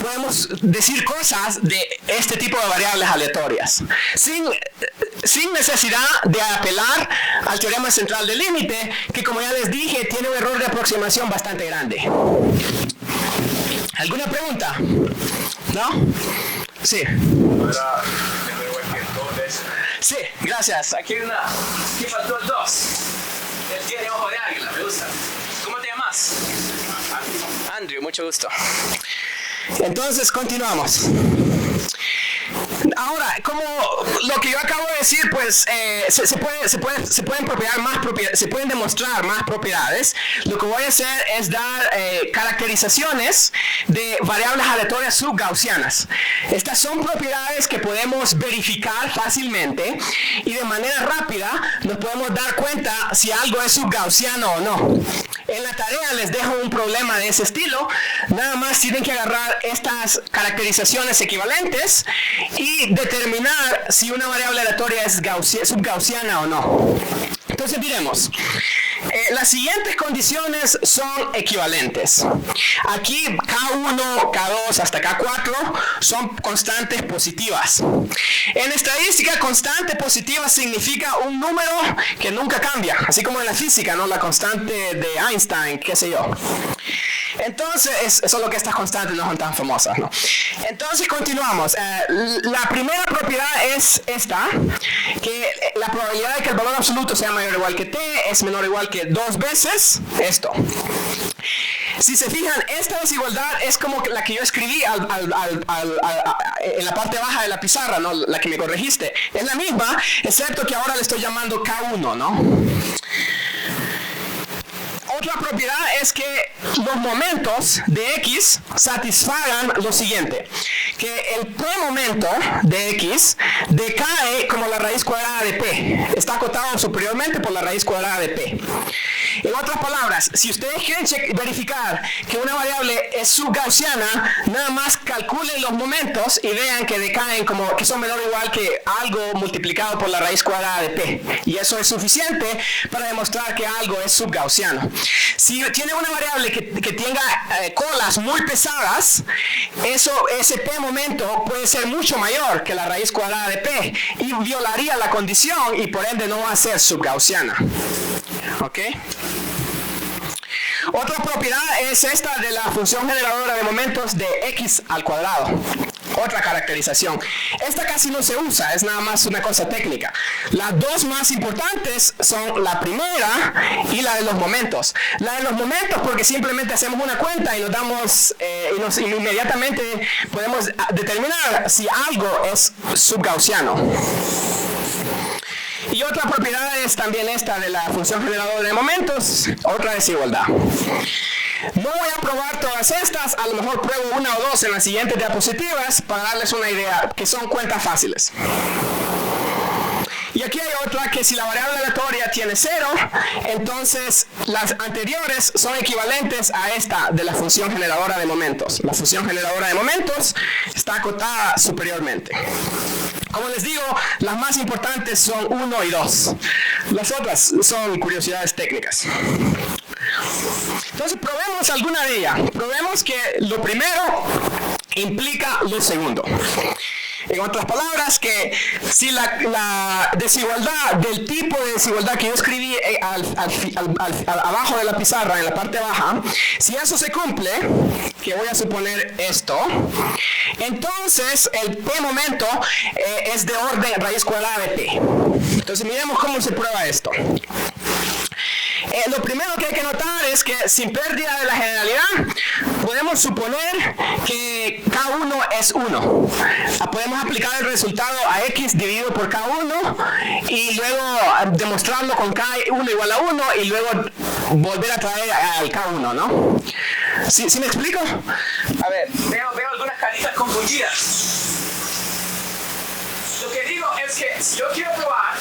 podemos decir cosas de este tipo de variables aleatorias, sin necesidad de apelar al teorema central del límite, que como ya les dije, tiene un error de aproximación bastante grande. ¿Alguna pregunta? ¿No? Sí. Sí, gracias. Aquí faltó el 2. Él tiene ojo de águila, me gusta. ¿Cómo te llamas? Andrew, mucho gusto. Entonces, continuamos. Ahora, como lo que yo acabo de decir, pues se pueden demostrar más propiedades. Lo que voy a hacer es dar caracterizaciones de variables aleatorias subgaussianas. Estas son propiedades que podemos verificar fácilmente y de manera rápida nos podemos dar cuenta si algo es subgaussiano o no. En la tarea les dejo un problema de ese estilo. Nada más tienen que agarrar estas caracterizaciones equivalentes y determinar si una variable aleatoria es subgaussiana o no. Entonces miremos. Las siguientes condiciones son equivalentes. Aquí K1, K2 hasta K4 son constantes positivas. En estadística, constante positiva significa un número que nunca cambia, así como en la física, ¿no? La constante de Einstein, qué sé yo. Entonces, solo que estas constantes no son tan famosas, ¿no? Entonces, continuamos. La primera propiedad es esta, que la probabilidad de que el valor absoluto sea mayor o igual que t es menor o igual que 2 veces esto. Si se fijan, esta desigualdad es como la que yo escribí en la parte baja de la pizarra, ¿no? La que me corregiste. Es la misma, excepto que ahora le estoy llamando K1, ¿no? Otra propiedad es que los momentos de X satisfagan lo siguiente, que el p-momento de X decae como la raíz cuadrada de P, está acotado superiormente por la raíz cuadrada de P. En otras palabras, si ustedes quieren verificar que una variable es subgaussiana, nada más calculen los momentos y vean que decaen como que son menor o igual que algo multiplicado por la raíz cuadrada de P. Y eso es suficiente para demostrar que algo es subgaussiano. Si tiene una variable que tenga colas muy pesadas, ese p momento puede ser mucho mayor que la raíz cuadrada de p y violaría la condición y por ende no va a ser subgaussiana. ¿Ok? Otra propiedad es esta de la función generadora de momentos de x al cuadrado. Otra caracterización. Esta casi no se usa, es nada más una cosa técnica. Las dos más importantes son la primera y la de los momentos. La de los momentos porque simplemente hacemos una cuenta y nos damos, y inmediatamente podemos determinar si algo es subgaussiano. Y otra propiedad es también esta de la función generadora de momentos, otra desigualdad. No voy a probar todas estas, a lo mejor pruebo una o dos en las siguientes diapositivas para darles una idea, que son cuentas fáciles. Y aquí hay otra que si la variable aleatoria tiene 0, entonces las anteriores son equivalentes a esta de la función generadora de momentos. La función generadora de momentos está acotada superiormente. Como les digo, las más importantes son 1 y 2. Las otras son curiosidades técnicas. Entonces probemos alguna de ellas. Probemos que lo primero implica lo segundo. En otras palabras, que si la desigualdad del tipo de desigualdad que yo escribí abajo de la pizarra, en la parte baja, si eso se cumple, que voy a suponer esto, entonces el p momento es de orden raíz cuadrada de p. Entonces miremos cómo se prueba esto. Lo primero que hay que notar es que sin pérdida de la generalidad podemos suponer que K1 es 1. Podemos aplicar el resultado a X dividido por K1 y luego demostrarlo con K1 igual a 1 y luego volver a traer al K1, ¿no? ¿Sí me explico? A ver, veo algunas caritas confundidas. Lo que digo es que si yo quiero probar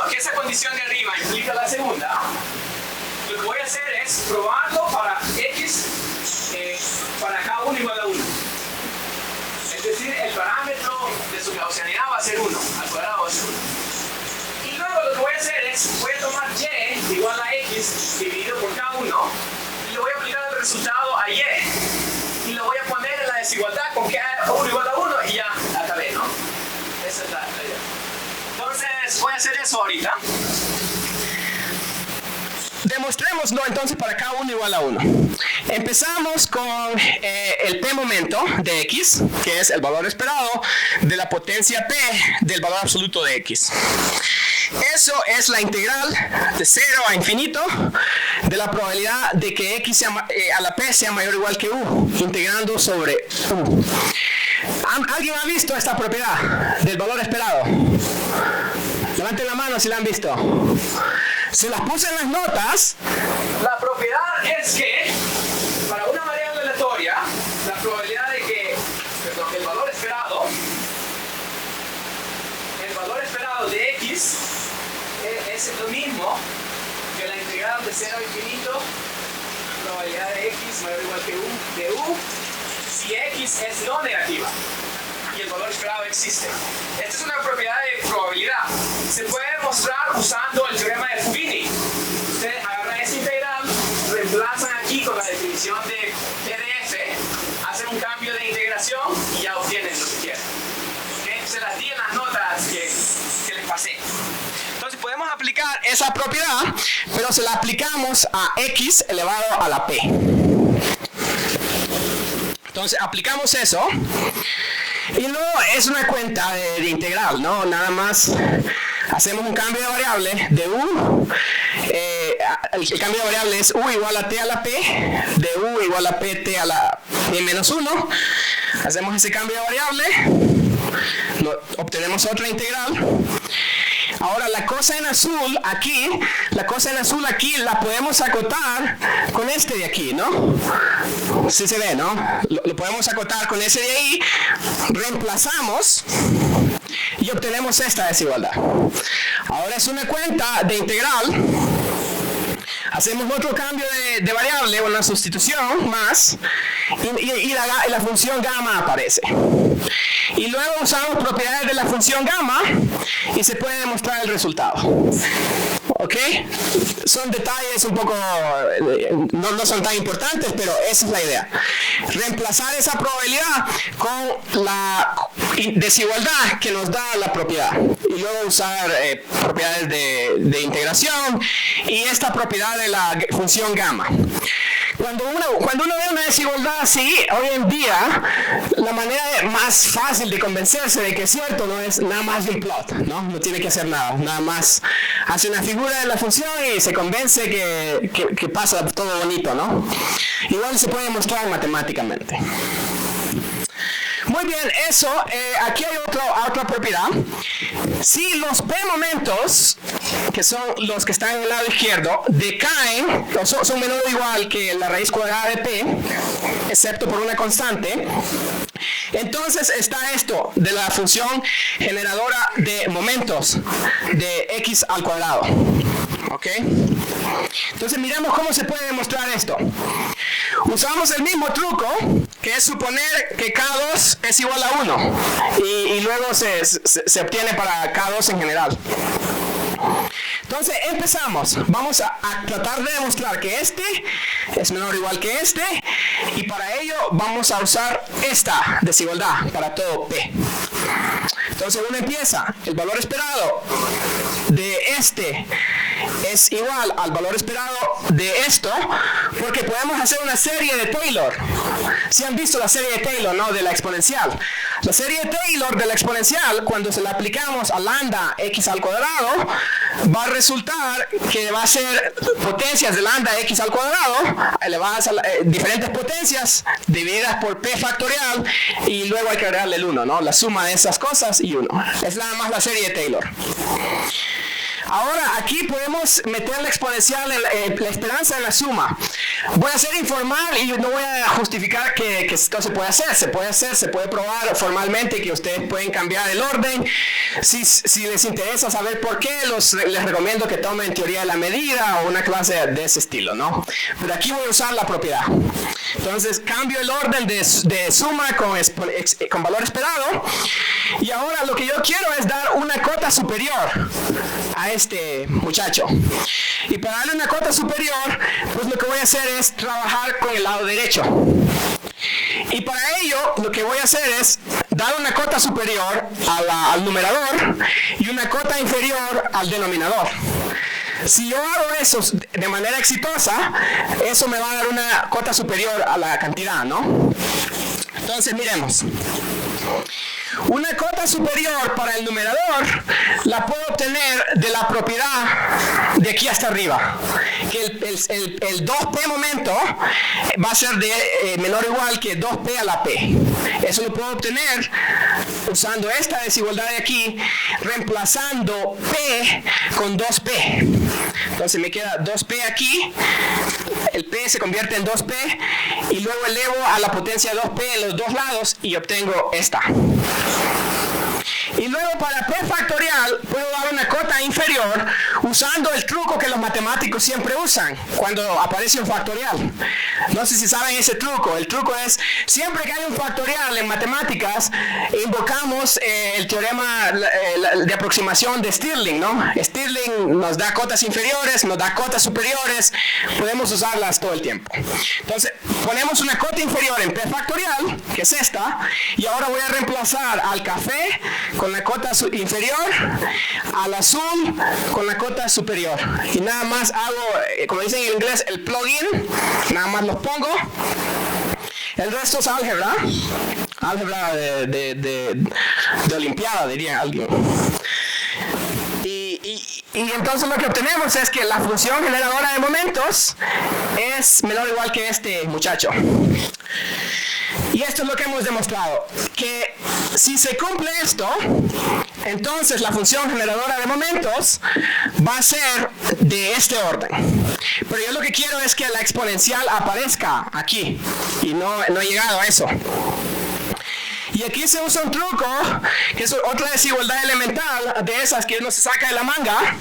que esa condición de arriba implica la segunda, lo que voy a hacer es probarlo para X para K1 igual a 1. Es decir, el parámetro de su gaussianidad va a ser 1, al cuadrado va a ser 1. Y luego lo que voy a hacer es, voy a tomar Y igual a X dividido por K1 y le voy a aplicar el resultado a Y. Y lo voy a poner en la desigualdad con K1 igual a 1 y ya acabé, ¿no? Esa es la idea. Entonces voy a hacer eso ahorita. Demostrémoslo entonces para K1 igual a 1. Empezamos con el p momento de X, que es el valor esperado de la potencia P del valor absoluto de X. Eso es la integral de 0 a infinito de la probabilidad de que X a la P sea mayor o igual que U, integrando sobre U. ¿Alguien ha visto esta propiedad del valor esperado? Levanten la mano si la han visto. Se las puse en las notas. La propiedad es que para una variable aleatoria, la probabilidad de que el valor esperado de X es lo mismo que la integral de 0 a infinito, probabilidad de X mayor o igual que U de U, si X es no negativa y el valor esperado existe. Esta es una propiedad probabilidad. Se puede demostrar usando el teorema de Fubini. Ustedes agarran esa integral, reemplazan aquí con la definición de PDF, hacen un cambio de integración y ya obtienen lo que quieren. ¿Okay? Se las di en las notas que les pasé. Entonces podemos aplicar esa propiedad, pero se la aplicamos a x elevado a la p. Entonces aplicamos eso y luego es una cuenta de integral, ¿no? Nada más hacemos un cambio de variable de u, el cambio de variable es u igual a t a la p, de u igual a pt a la p menos 1, hacemos ese cambio de variable, obtenemos otra integral. Ahora la cosa en azul aquí, la podemos acotar con este de aquí, ¿no? Sí se ve, ¿no? Lo podemos acotar con ese de ahí, reemplazamos y obtenemos esta desigualdad. Ahora es una cuenta de integral. Hacemos otro cambio de variable, una sustitución más, y la función gamma aparece. Y luego usamos propiedades de la función gamma y se puede demostrar el resultado. ¿Ok? Son detalles un poco, no son tan importantes, pero esa es la idea. Reemplazar esa probabilidad con la desigualdad que nos da la propiedad. Y luego usar propiedades de integración y esta propiedad de la función gamma. Cuando uno ve una desigualdad así, hoy en día, la manera más fácil de convencerse de que es cierto no es nada más de un plot, ¿no? No tiene que hacer nada más hace una figura de la función y se convence que pasa todo bonito, ¿no? Igual se puede demostrar matemáticamente. Muy bien, eso, aquí hay otra propiedad. Si los p momentos, que son los que están en el lado izquierdo, decaen, o son menor o igual que la raíz cuadrada de p, excepto por una constante, entonces está esto de la función generadora de momentos de x al cuadrado. ¿Ok? Entonces miremos cómo se puede demostrar esto. Usamos el mismo truco, que es suponer que K2 es igual a 1 y luego se obtiene para K2 en general. Entonces empezamos, vamos a tratar de demostrar que este es menor o igual que este y para ello vamos a usar esta desigualdad para todo P. Entonces uno empieza, el valor esperado de este es igual al valor esperado de esto, porque podemos hacer una serie de Taylor. Si han visto la serie de Taylor, ¿no? De la exponencial. La serie de Taylor de la exponencial, cuando se la aplicamos a lambda x al cuadrado, va a resultar que va a ser potencias de lambda x al cuadrado, elevadas a diferentes potencias, divididas por p factorial, y luego hay que agregarle el 1, ¿no? La suma de esas cosas y 1. Es nada más la serie de Taylor. Ahora aquí podemos meter la exponencial, la esperanza en la suma. Voy a ser informal y no voy a justificar que esto se puede hacer. Se puede probar formalmente que ustedes pueden cambiar el orden. Si les interesa saber por qué, les recomiendo que tomen teoría de la medida o una clase de ese estilo, ¿no? Pero aquí voy a usar la propiedad. Entonces cambio el orden de suma con valor esperado. Y ahora lo que yo quiero es dar una cota superior a este muchacho. Y para darle una cota superior, pues lo que voy a hacer es trabajar con el lado derecho. Y para ello, lo que voy a hacer es dar una cota superior al numerador y una cota inferior al denominador. Si yo hago eso de manera exitosa, eso me va a dar una cota superior a la cantidad, ¿no? Entonces, miremos. Una cota superior para el numerador la puedo obtener de la propiedad de aquí hasta arriba, que el 2p momento va a ser de menor o igual que 2p a la p. Eso lo puedo obtener usando esta desigualdad de aquí, reemplazando p con 2p. Entonces me queda 2p aquí, el p se convierte en 2p y luego elevo a la potencia 2p en los dos lados y obtengo esta. Y luego para P factorial puedo dar una cota inferior usando el truco que los matemáticos siempre usan cuando aparece un factorial. No sé si saben ese truco. El truco es, siempre que hay un factorial en matemáticas, invocamos el teorema de aproximación de Stirling, ¿no? Stirling nos da cotas inferiores, nos da cotas superiores, podemos usarlas todo el tiempo. Entonces, ponemos una cota inferior en P factorial, que es esta, y ahora voy a reemplazar al café con la cota inferior, al azul con la cota superior. Y nada más hago, como dicen en inglés, el plugin, nada más los pongo. El resto es álgebra. Álgebra de olimpiada, diría alguien. Y entonces lo que obtenemos es que la función generadora de momentos es menor o igual que este muchacho. Y esto es lo que hemos demostrado, que si se cumple esto, entonces la función generadora de momentos va a ser de este orden. Pero yo lo que quiero es que la exponencial aparezca aquí, y no he llegado a eso. Y aquí se usa un truco, que es otra desigualdad elemental, de esas que uno se saca de la manga.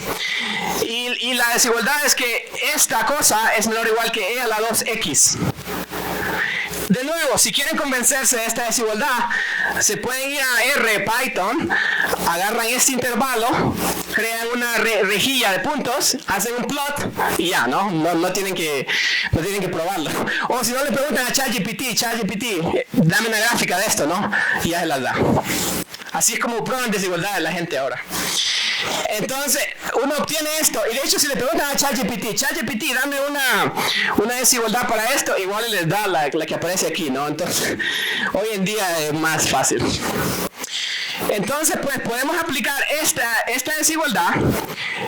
Y la desigualdad es que esta cosa es menor o igual que e a la 2x. De nuevo, si quieren convencerse de esta desigualdad, se pueden ir a R Python, agarran este intervalo, crean una rejilla de puntos, hacen un plot y ya, ¿no? No tienen que probarlo. O si no, le preguntan a ChatGPT, dame una gráfica de esto, ¿no? Y ya se las da. Así es como prueban desigualdad de la gente ahora. Entonces, uno obtiene esto. Y de hecho, si le preguntan a ChatGPT, dame una desigualdad para esto, igual les da la que aparece aquí, ¿no? Entonces, hoy en día es más fácil. Entonces, pues podemos aplicar esta desigualdad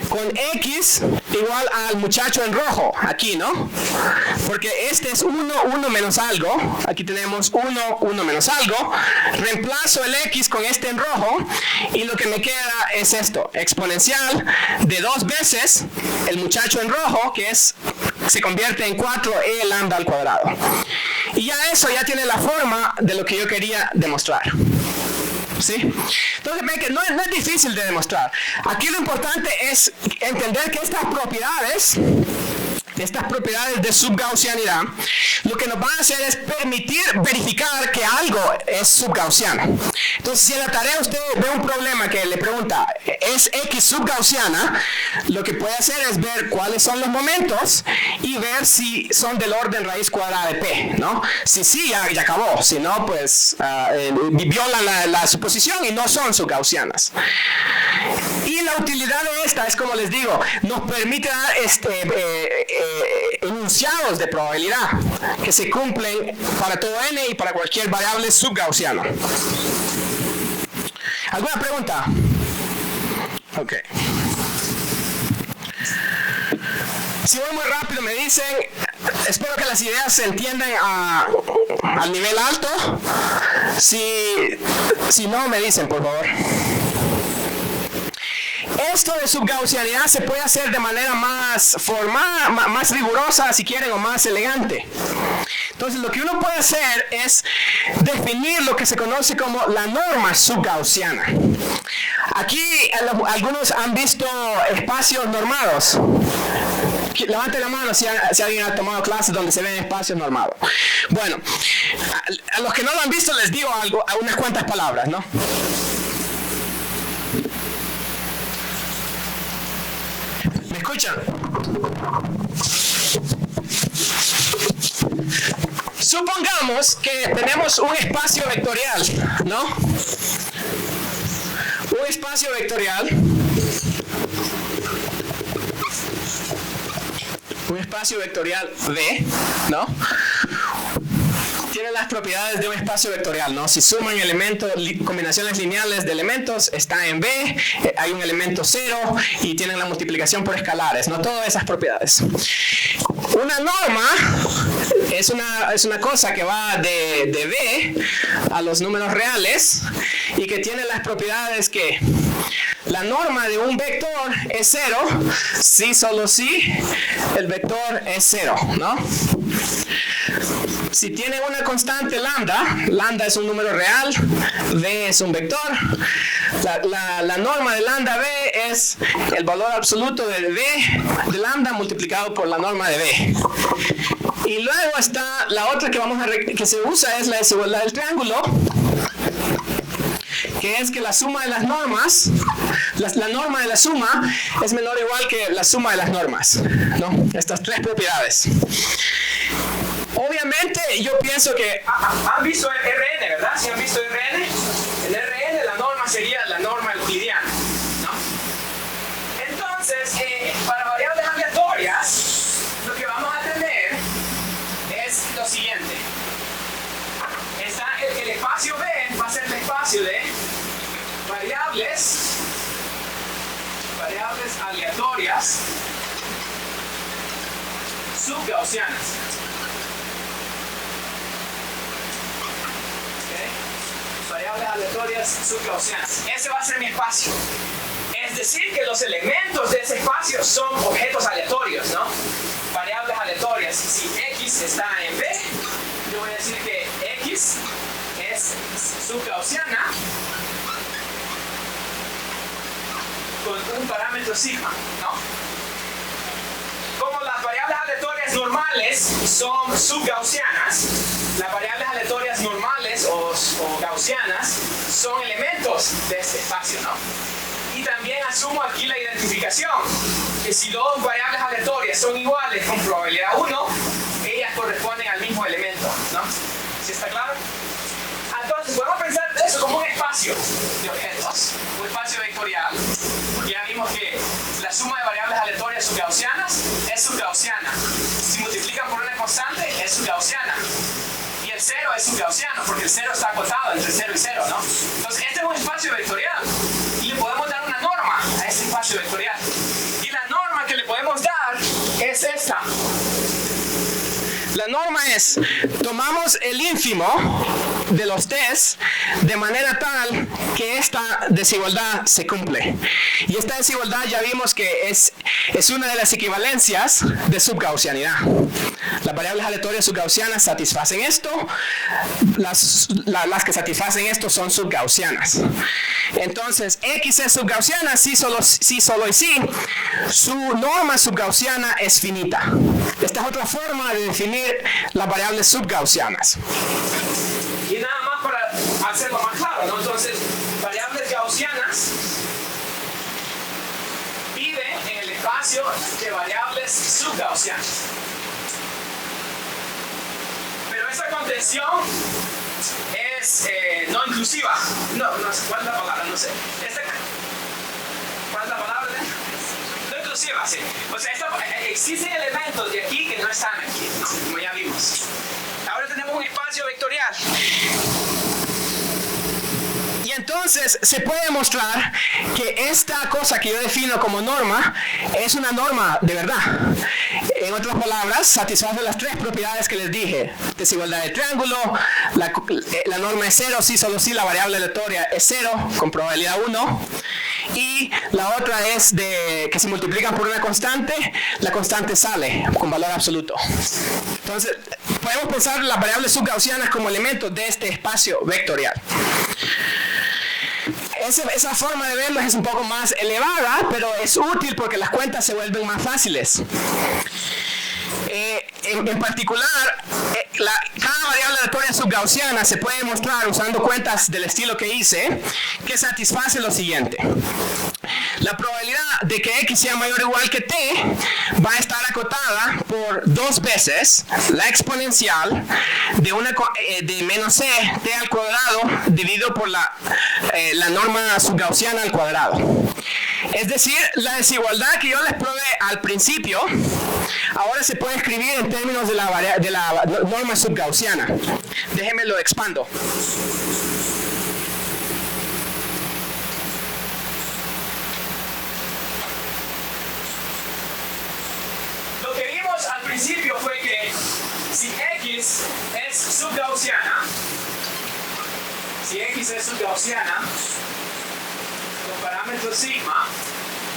con x igual al muchacho en rojo, aquí, ¿no? Porque este es 1 menos algo. Aquí tenemos 1 menos algo. Reemplazo el x con este en rojo y lo que me queda es esto, exponencial de 2 veces el muchacho en rojo, que se convierte en 4e lambda al cuadrado. Y ya eso ya tiene la forma de lo que yo quería demostrar. ¿Sí? Entonces ven que no es difícil de demostrar. Aquí lo importante es entender que estas propiedades de subgaussianidad, lo que nos van a hacer es permitir verificar que algo es subgaussiano. Entonces, si en la tarea usted ve un problema que le pregunta, ¿es X subgaussiana? Lo que puede hacer es ver cuáles son los momentos y ver si son del orden raíz cuadrada de P, ¿no? Si sí, ya acabó. Si no, pues violan la suposición y no son subgaussianas. Y la utilidad de esta es, como les digo, nos permite dar enunciados de probabilidad que se cumplen para todo n y para cualquier variable subgaussiana. ¿Alguna pregunta? Ok. Si voy muy rápido me dicen, espero que las ideas se entiendan al nivel alto. Si no, me dicen, por favor. Esto de subgaussianidad se puede hacer de manera más formal, más rigurosa, si quieren, o más elegante. Entonces, lo que uno puede hacer es definir lo que se conoce como la norma subgaussiana. Aquí algunos han visto espacios normados. Levante la mano si alguien ha tomado clases donde se ven espacios normados. Bueno, a los que no lo han visto les digo algo, unas cuantas palabras, ¿no? ¿Me escuchan? Supongamos que tenemos un espacio vectorial, ¿no? Un espacio vectorial. Un espacio vectorial V, ¿no? Tiene las propiedades de un espacio vectorial, ¿no? Si suman elementos, combinaciones lineales de elementos, está en V, hay un elemento 0 y tienen la multiplicación por escalares, ¿no? Todas esas propiedades. Una norma es una cosa que va de V a los números reales y que tiene las propiedades que la norma de un vector es 0 si solo si el vector es 0, ¿no? si tiene una constante lambda es un número real, v es un vector, la norma de lambda v es el valor absoluto de v de lambda multiplicado por la norma de v. Y luego está la otra que se usa, es la desigualdad del triángulo, que es que la suma de las normas, la norma de la suma es menor o igual que la suma de las normas, ¿no? Estas tres propiedades. Obviamente yo pienso que han visto RN, ¿verdad? ¿Sí han visto RN? En RN la norma sería la norma euclidiana, ¿no? Entonces, para variables aleatorias, lo que vamos a tener es lo siguiente. Está el espacio B va a ser el espacio de variables aleatorias subgaussianas. Variables aleatorias subgaussianas. Ese va a ser mi espacio. Es decir, que los elementos de ese espacio son objetos aleatorios, ¿no? Variables aleatorias. Si X está en B, yo voy a decir que X es subgaussiana con un parámetro sigma, ¿no? Como las variables aleatorias normales son subgaussianas, las variables aleatorias normales o gaussianas son elementos de este espacio, ¿no? Y también asumo aquí la identificación, que si dos variables aleatorias son iguales con probabilidad 1, ellas corresponden al mismo elemento, ¿no? ¿Sí está claro? Entonces podemos pensar eso como un espacio de objetos, un espacio vectorial, porque ya vimos que la suma de variables aleatorias subgaussianas es subgaussiana. Si multiplican por una constante es subgaussiana. Y el 0 es subgaussiano, porque el 0 está acotado entre 0 y 0, ¿no? Entonces este es un espacio vectorial y le podemos dar una norma a este espacio vectorial. Y la norma que le podemos dar es esta. La norma es, tomamos el ínfimo de los t's de manera tal que esta desigualdad se cumple. Y esta desigualdad ya vimos que es una de las equivalencias de subgaussianidad. Las variables aleatorias subgaussianas satisfacen esto, las que satisfacen esto son subgaussianas. Entonces, X es subgaussiana, sí, solo y sí. Su norma subgaussiana es finita. Esta es otra forma de definir las variables subgaussianas. Y nada más para hacerlo más claro, ¿no? Entonces, variables gaussianas viven en el espacio de variables subgaussianas. Pero esa contención es no inclusiva. No sé, ¿cuál es la palabra? No sé. ¿Cuál es la palabra? No inclusiva, sí. O sea, existen elementos de aquí que no están aquí, ¿no? Como ya vimos. Ahora tenemos un espacio vectorial. Y entonces se puede demostrar que esta cosa que yo defino como norma es una norma de verdad. En otras palabras, satisface las tres propiedades que les dije. Desigualdad de triángulo, la norma es 0, sí, solo sí, la variable aleatoria es 0 con probabilidad 1. Y la otra es que si multiplican por una constante, la constante sale con valor absoluto. Entonces, podemos pensar las variables subgaussianas como elementos de este espacio vectorial. Esa forma de verlo es un poco más elevada, pero es útil porque las cuentas se vuelven más fáciles. En particular, cada variable aleatoria subgaussiana se puede demostrar usando cuentas del estilo que hice, que satisface lo siguiente. La probabilidad de que x sea mayor o igual que t va a estar acotada por 2 veces la exponencial de menos c t al cuadrado dividido por la norma subgaussiana al cuadrado. Es decir, la desigualdad que yo les probé al principio ahora se puede escribir en términos de la norma subgaussiana. Déjenme lo expando. Lo que vimos al principio fue que si x es subgaussiana, con parámetro sigma,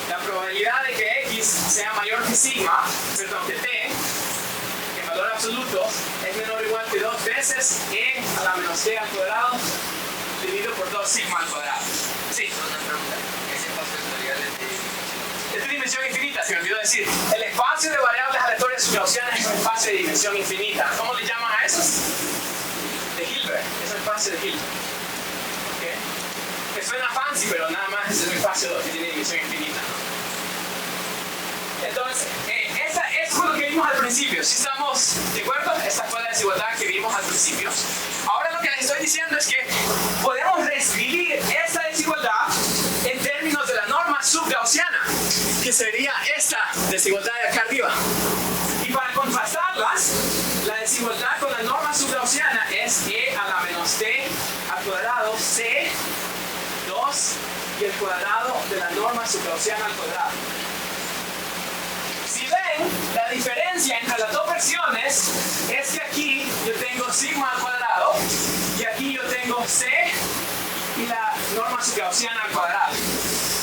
la probabilidad de que x sea mayor que sigma, perdón, que t, que el valor absoluto es menor o igual que 2 veces e a la menos t al cuadrado dividido por 2 sigma al cuadrado. Sí. Una pregunta. ¿Ese espacio vectorial es de dimensión? Es de dimensión infinita, se me olvidó decir. El espacio de variables aleatorias gaussianas es un espacio de dimensión infinita. ¿Cómo le llaman a esos? De Hilbert. Es un espacio de Hilbert. ¿Okay? Que suena fancy, pero nada más es un espacio que tiene dimensión infinita. Entonces, eso fue lo que vimos al principio. ¿Sí estamos de acuerdo? Esta fue la desigualdad que vimos al principio. Ahora lo que les estoy diciendo es que podemos reescribir esta desigualdad en términos de la norma subgaussiana, que sería esta desigualdad de acá arriba. Y para contrastarlas, la desigualdad con la norma subgaussiana es e a la menos t al cuadrado c 2 y el cuadrado de la norma subgaussiana al cuadrado. Si ven, la diferencia entre las dos versiones es que aquí yo tengo sigma al cuadrado y aquí yo tengo c y la norma subgaussiana al cuadrado.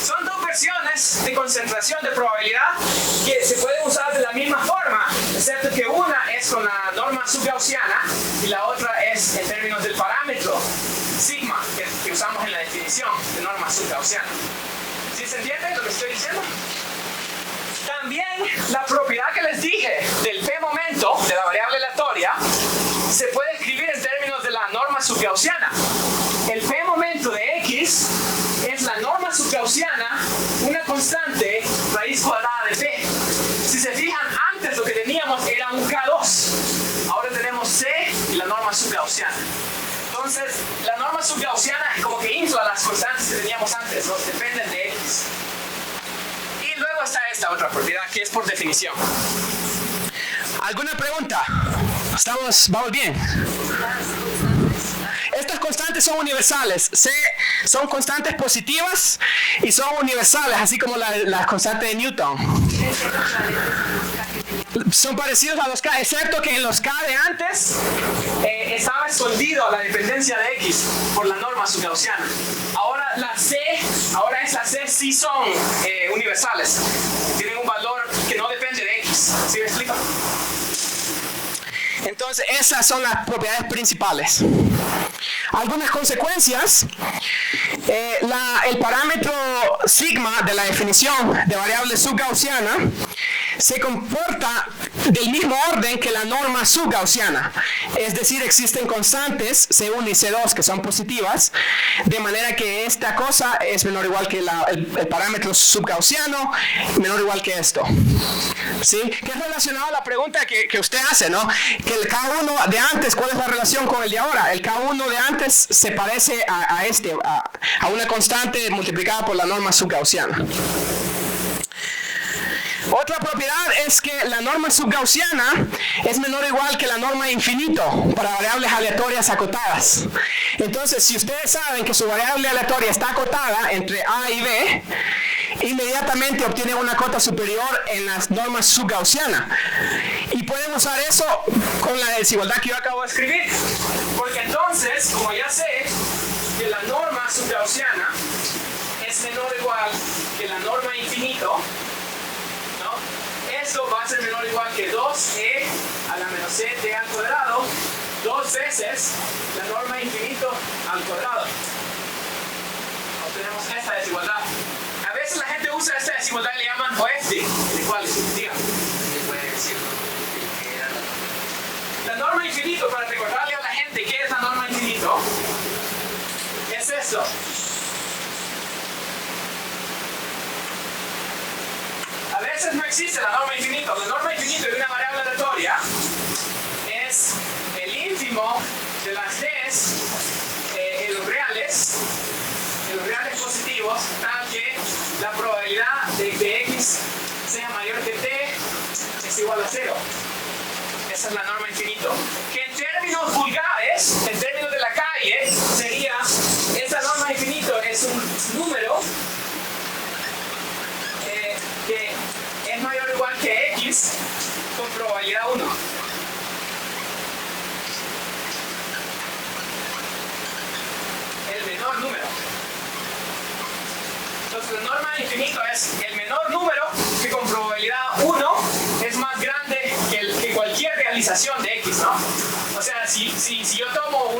Son dos versiones de concentración de probabilidad que se pueden usar de la misma forma, excepto que una es con la norma subgaussiana y la otra es en términos del parámetro sigma que usamos en la definición de norma subgaussiana. ¿Sí se entiende lo que estoy diciendo? También la propiedad que les dije del p momento de la variable aleatoria se puede escribir en términos de la norma subgaussiana. El p momento de x es la norma subgaussiana, una constante raíz cuadrada de p. Si se fijan, antes lo que teníamos era un k2. Ahora tenemos c y la norma subgaussiana. Entonces, la norma subgaussiana como que infla las constantes que teníamos antes, ¿no? Dependen de x. Y luego está esta otra propiedad que es por definición. ¿Alguna pregunta? ¿Vamos bien? Estas constantes son universales. Son constantes positivas y son universales, así como las constantes de Newton. Son parecidos a los K, excepto que en los K de antes estaba escondido la dependencia de X por la norma subgaussiana. Ahora esas C sí son universales. Tienen un valor que no depende de X. ¿Sí me explico? Entonces, esas son las propiedades principales. Algunas consecuencias. El parámetro sigma de la definición de variable subgaussiana se comporta del mismo orden que la norma subgaussiana. Es decir, existen constantes C1 y C2 que son positivas, de manera que esta cosa es menor o igual que el parámetro subgaussiano, menor o igual que esto. ¿Sí? Que es relacionado a la pregunta que usted hace, ¿no? Que el K1 de antes, ¿cuál es la relación con el de ahora? El K1 de antes se parece a una constante multiplicada por la norma subgaussiana. Otra propiedad es que la norma subgaussiana es menor o igual que la norma de infinito para variables aleatorias acotadas. Entonces, si ustedes saben que su variable aleatoria está acotada entre A y B, inmediatamente obtienen una cota superior en las normas subgaussiana. Y pueden usar eso con la desigualdad que yo acabo de escribir. Porque entonces, como ya sé que la norma subgaussiana es menor o igual que la norma de infinito, esto va a ser menor o igual que 2e a la menos t al cuadrado, 2 veces la norma de infinito al cuadrado. Obtenemos esta desigualdad. A veces la gente usa esta desigualdad y le llaman OEFD, inequality. Diga. ¿Qué puede decir qué era la norma de infinito, para recordarle a la gente qué es la norma de infinito, es esto. A veces no existe la norma de infinito. La norma de infinito de una variable aleatoria es el ínfimo de las T's en los reales positivos, tal que la probabilidad de que X sea mayor que T es igual a 0. Esa es la norma de infinito. Que en términos vulgares, en términos de la calle, sería, esta norma de infinito es un número que es mayor o igual que X con probabilidad 1. El menor número. Entonces la norma de infinito es el menor número que con probabilidad 1 es más grande que cualquier realidad generalización de X, ¿no? O sea, si yo tomo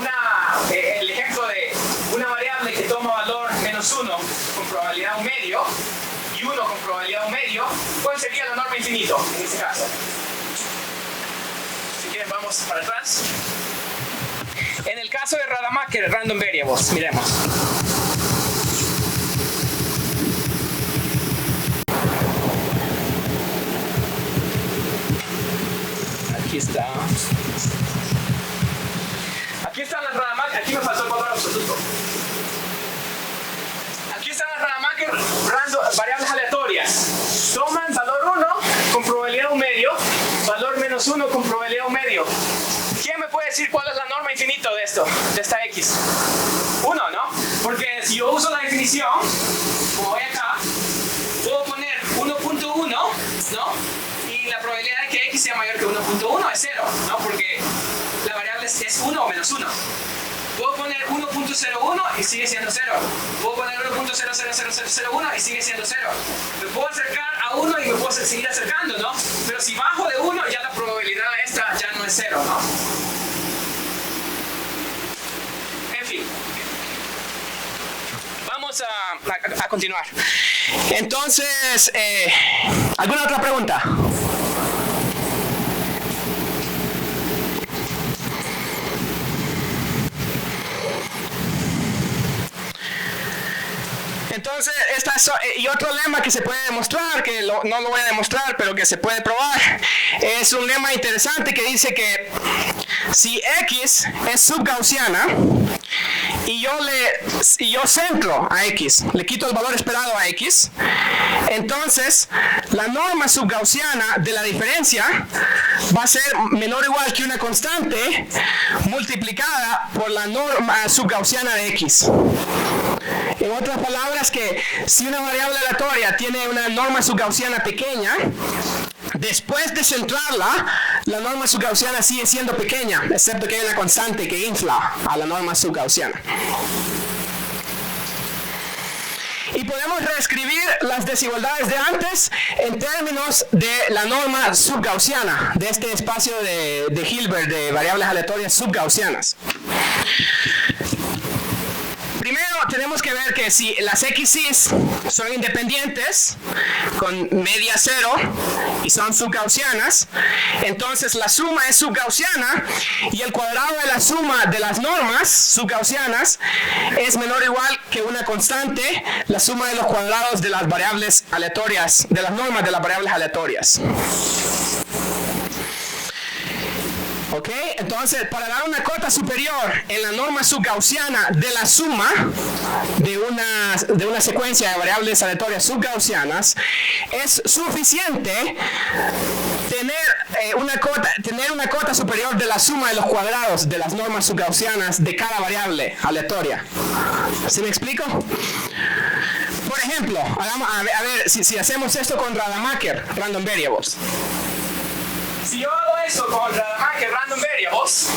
el ejemplo de una variable que toma valor -1 con probabilidad 1/2 y 1 con probabilidad 1/2, ¿cuál sería la norma infinito en este caso? Si quieren vamos para atrás. En el caso de Rademacher, Random Variables, miremos. Aquí está. Aquí están las Rademacher. Aquí me faltó el valor absoluto. Aquí están las Rademacher variables aleatorias. Toman valor 1 con probabilidad 1/2, valor -1 con probabilidad 1/2. ¿Quién me puede decir cuál es la norma infinita de esto, de esta X? 1, ¿no? Porque si yo uso la definición, como voy acá, puedo poner 1.1, ¿no? Y la probabilidad de que X sea mayor que 1.1 es 0, ¿no? Porque la variable es 1 o -1. Puedo poner 1.01 y sigue siendo 0. Puedo poner 1.00001 y sigue siendo 0. Me puedo acercar a 1 y me puedo seguir acercando, ¿no? Pero si bajo de 1, ya la probabilidad esta ya no es 0, ¿no? En fin. Vamos a continuar. Entonces, ¿alguna otra pregunta? Entonces, y otro lema que se puede demostrar, que no lo voy a demostrar, pero que se puede probar, es un lema interesante que dice que si X es subgaussiana y yo centro a X, le quito el valor esperado a X, entonces la norma subgaussiana de la diferencia va a ser menor o igual que una constante multiplicada por la norma subgaussiana de X. En otras palabras, que si una variable aleatoria tiene una norma subgaussiana pequeña, después de centrarla, la norma subgaussiana sigue siendo pequeña, excepto que hay una constante que infla a la norma subgaussiana. Y podemos reescribir las desigualdades de antes en términos de la norma subgaussiana, de este espacio de Hilbert de variables aleatorias subgaussianas. Primero tenemos que ver que si las XYs son independientes, con media 0, y son subgaussianas, entonces la suma es subgaussiana y el cuadrado de la suma de las normas subgaussianas es menor o igual que una constante, la suma de los cuadrados de las variables aleatorias, de las normas de las variables aleatorias. ¿Ok? Entonces, para dar una cota superior en la norma subgaussiana de la suma de una secuencia de variables aleatorias subgaussianas, es suficiente tener una cota superior de la suma de los cuadrados de las normas subgaussianas de cada variable aleatoria. ¿Sí me explico? Por ejemplo, a ver si hacemos esto con Rademacher, Random Variables. Si yo hago eso con Rademacher Random Variables,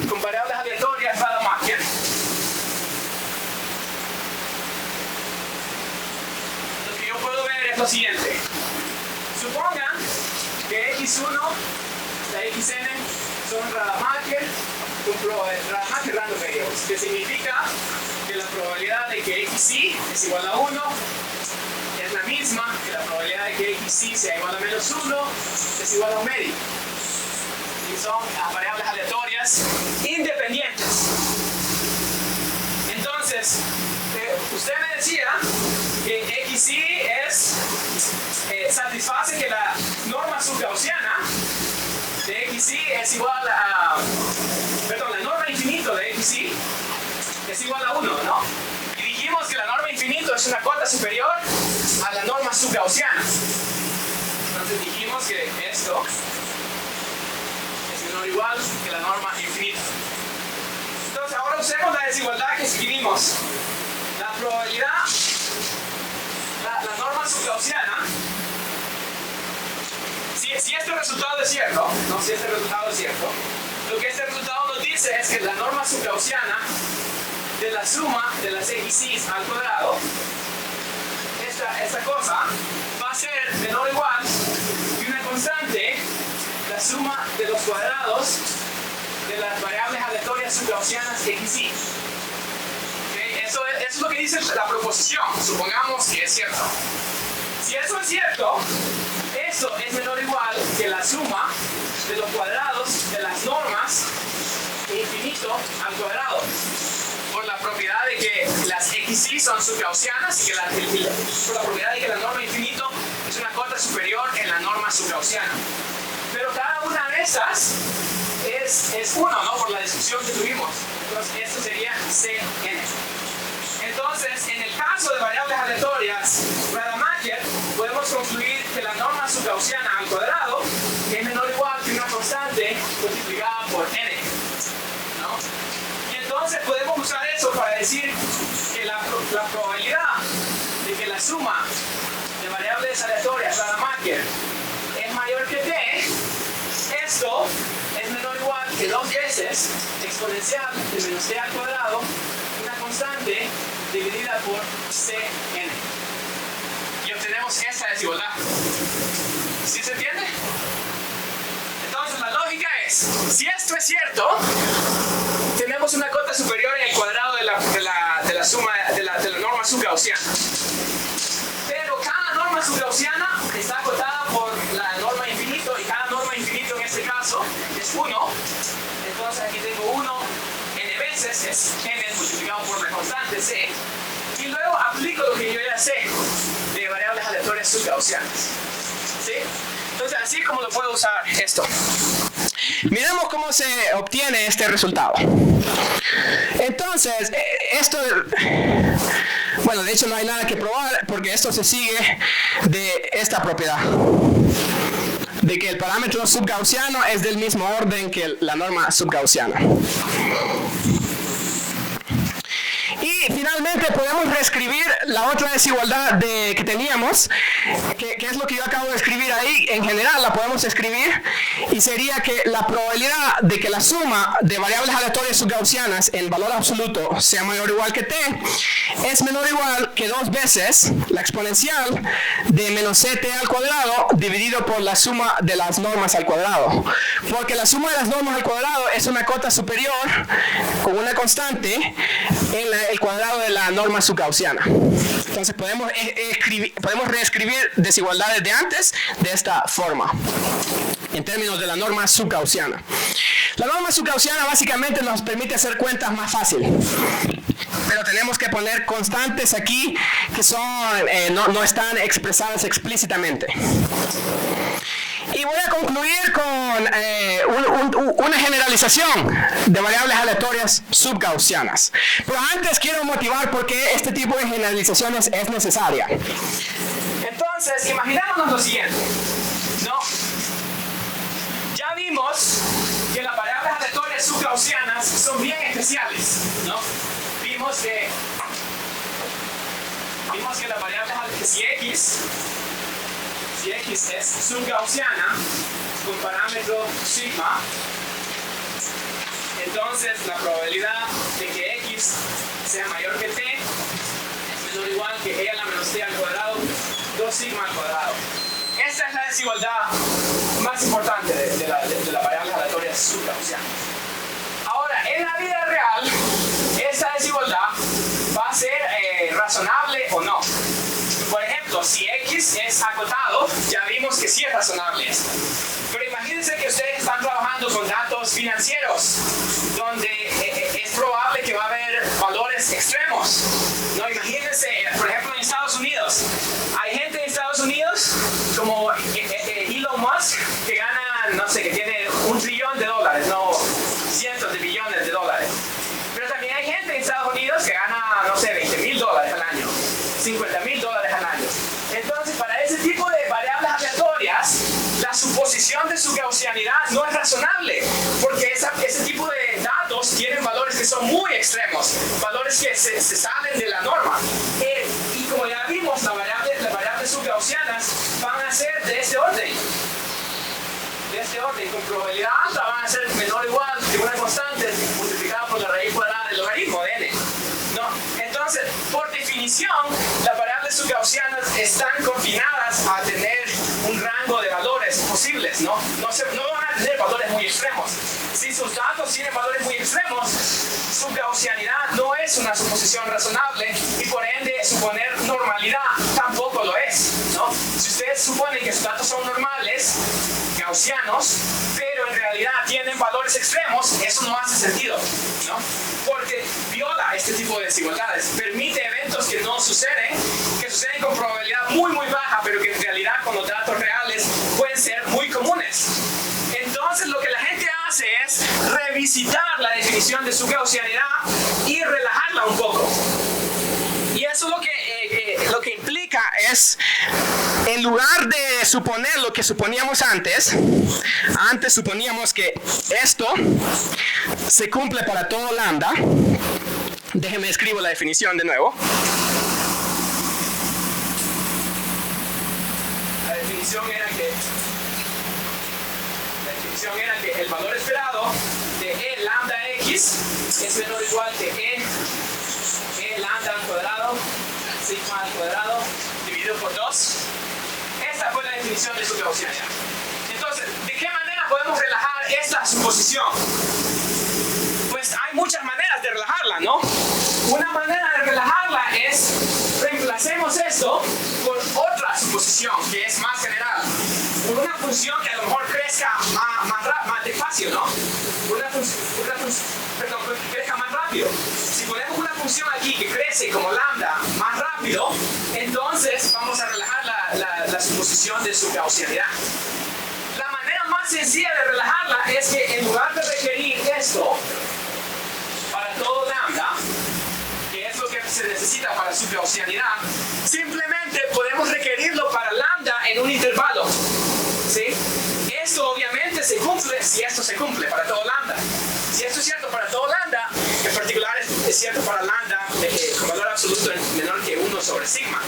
con variables aleatorias Rademacher, lo que yo puedo ver es lo siguiente. Supongan que X1, la XN son Rademacher Random Variables, que significa que la probabilidad de que XY es igual a 1 es la misma que la probabilidad de que XY sea igual a -1 es igual a 1/2. Y son variables aleatorias independientes. Entonces, usted me decía que XY satisface que la norma subgaussiana de XY es igual a... Perdón, la norma infinito de XY es igual a 1, ¿no? Y dijimos que la norma infinito es una cota superior a la norma subgaussiana. Entonces dijimos que esto es menor o igual que la norma infinita. Entonces ahora usemos la desigualdad que escribimos. La probabilidad, la norma subgaussiana, si este resultado es cierto, ¿no? Si este resultado es cierto, lo que este resultado nos dice es que la norma subgaussiana de la suma de las XYs al cuadrado, esta cosa va a ser menor o igual que una constante, la la suma de los cuadrados de las variables aleatorias subgaussianas x y. ¿Okay? Eso es lo que dice la proposición. Supongamos que es cierto. Si eso es cierto, eso es menor o igual que la suma de los cuadrados de las normas infinito al cuadrado, por la propiedad de que las XY son subgaussianas y que por la propiedad de que la norma infinito es una cota superior en la norma subgaussiana. Pero cada una de esas es 1, ¿no? Por la discusión que tuvimos. Entonces, esto sería Cn. Entonces, en el caso de variables aleatorias Rademacher, podemos concluir que la norma subgaussiana al cuadrado es menor o igual que una constante multiplicada por n, ¿no? Y entonces podemos usar eso para decir que la probabilidad de que la suma de variables aleatorias Rademacher es mayor que t, esto es menor o igual que 2 veces exponencial de menos t al cuadrado, una constante dividida por Cn. Y obtenemos esta desigualdad. ¿Sí se entiende? Entonces la lógica es, si esto es cierto, tenemos una cota superior en el cuadrado de la suma de la norma subgaussiana. Pero cada norma subgaussiana está acotada por la norma infinito, y cada norma infinito en este caso es 1. Entonces aquí tengo 1 n veces, es n multiplicado por la constante c, y luego aplico lo que yo ya sé de variables aleatorias subgaussianas. ¿Sí? Entonces así como lo puedo usar esto. Miremos cómo se obtiene este resultado. Entonces, esto, bueno, de hecho no hay nada que probar porque esto se sigue de esta propiedad, de que el parámetro subgaussiano es del mismo orden que la norma subgaussiana. Y finalmente podemos reescribir la otra desigualdad que teníamos, que es lo que yo acabo de escribir ahí. En general la podemos escribir y sería que la probabilidad de que la suma de variables aleatorias subgaussianas en valor absoluto sea mayor o igual que t es menor o igual que 2 veces la exponencial de menos ct al cuadrado dividido por la suma de las normas al cuadrado, porque la suma de las normas al cuadrado es una cota superior con una constante en el cuadrado de la norma subgaussiana. Entonces podemos reescribir desigualdades de antes de esta forma en términos de la norma subgaussiana. La norma subgaussiana básicamente nos permite hacer cuentas más fácil, pero tenemos que poner constantes aquí que son, no están expresadas explícitamente. Y voy a concluir con una generalización de variables aleatorias subgaussianas. Pero antes quiero motivar por qué este tipo de generalizaciones es necesaria. Entonces, imaginémonos lo siguiente, ¿no? Ya vimos que las variables aleatorias subgaussianas son bien especiales, ¿no? Vimos que las variables aleatorias, si x es subgaussiana con parámetro sigma, entonces la probabilidad de que x sea mayor que t es menor o igual que e a la menos t al cuadrado 2 sigma al cuadrado. Esta es la desigualdad más importante de las variables aleatorias subgaussianas. Ahora, en la vida real, esta desigualdad va a ser razonable o no. Por ejemplo, si x es acotado, ya vimos que sí es razonable esto. Pero imagínense que ustedes están trabajando con datos financieros, donde es probable que va a haber valores extremos, ¿no? Imagínense, por ejemplo, en Estados Unidos. Hay gente en Estados Unidos, como Elon Musk, que gana, no sé, que tiene $1 trillón, no cientos de billones de dólares. Pero también hay gente en Estados Unidos que gana, no sé, $20,000 al año, $50,000 al año. Entonces, para ese tipo de variables aleatorias, la suposición de subgaussianidad no es razonable, porque ese tipo de datos tienen valores que son muy extremos, valores que se salen de la norma. Y como ya vimos, las variables subgaussianas van a ser de este orden. Con probabilidad alta van a ser menor o igual que una constante multiplicada por la raíz cuadrada del logaritmo de n, ¿no? Entonces, por definición, las variables subgaussianas están confinadas a tener un rango de valores posibles, ¿no? No van a gaussianidad no es una suposición razonable y por ende suponer normalidad tampoco lo es, ¿no? Si ustedes suponen que sus datos son normales, gaussianos, pero en realidad tienen valores extremos, eso no hace sentido, ¿no? Porque viola este tipo de desigualdades, permite eventos que no suceden, que suceden con probabilidad muy baja, pero que en realidad con los datos reales pueden ser muy comunes. Entonces lo que la gente hace es revisitar la definición de su gaussianidad y relajarla un poco. Y eso lo que implica es, en lugar de suponer lo que suponíamos antes suponíamos que esto se cumple para todo lambda. Déjenme escribo la definición de nuevo. La definición era que el valor esperado de E lambda X es menor o igual que E lambda al cuadrado, sigma al cuadrado, dividido por 2. Esta fue la definición de su gaussianidad. Entonces, ¿de qué manera podemos relajar esta suposición? Pues hay muchas maneras de relajarla, ¿no? Una manera de relajarla es, reemplacemos esto por otra suposición que es más general. Por una función que a lo mejor crezca más despacio, ¿no? Que crezca más rápido. Si ponemos una función aquí que crece como lambda más rápido, entonces vamos a relajar la suposición de su gaussianidad. La manera más sencilla de relajarla es que en lugar de requerir esto para todo lambda, que es lo que se necesita para su gaussianidad, simplemente podemos requerirlo para lambda en un intervalo, ¿sí? Esto obviamente se cumple si esto se cumple para todo lambda. Si esto es cierto para todo lambda, en particular es cierto para lambda con valor absoluto menor que 1 sobre sigma.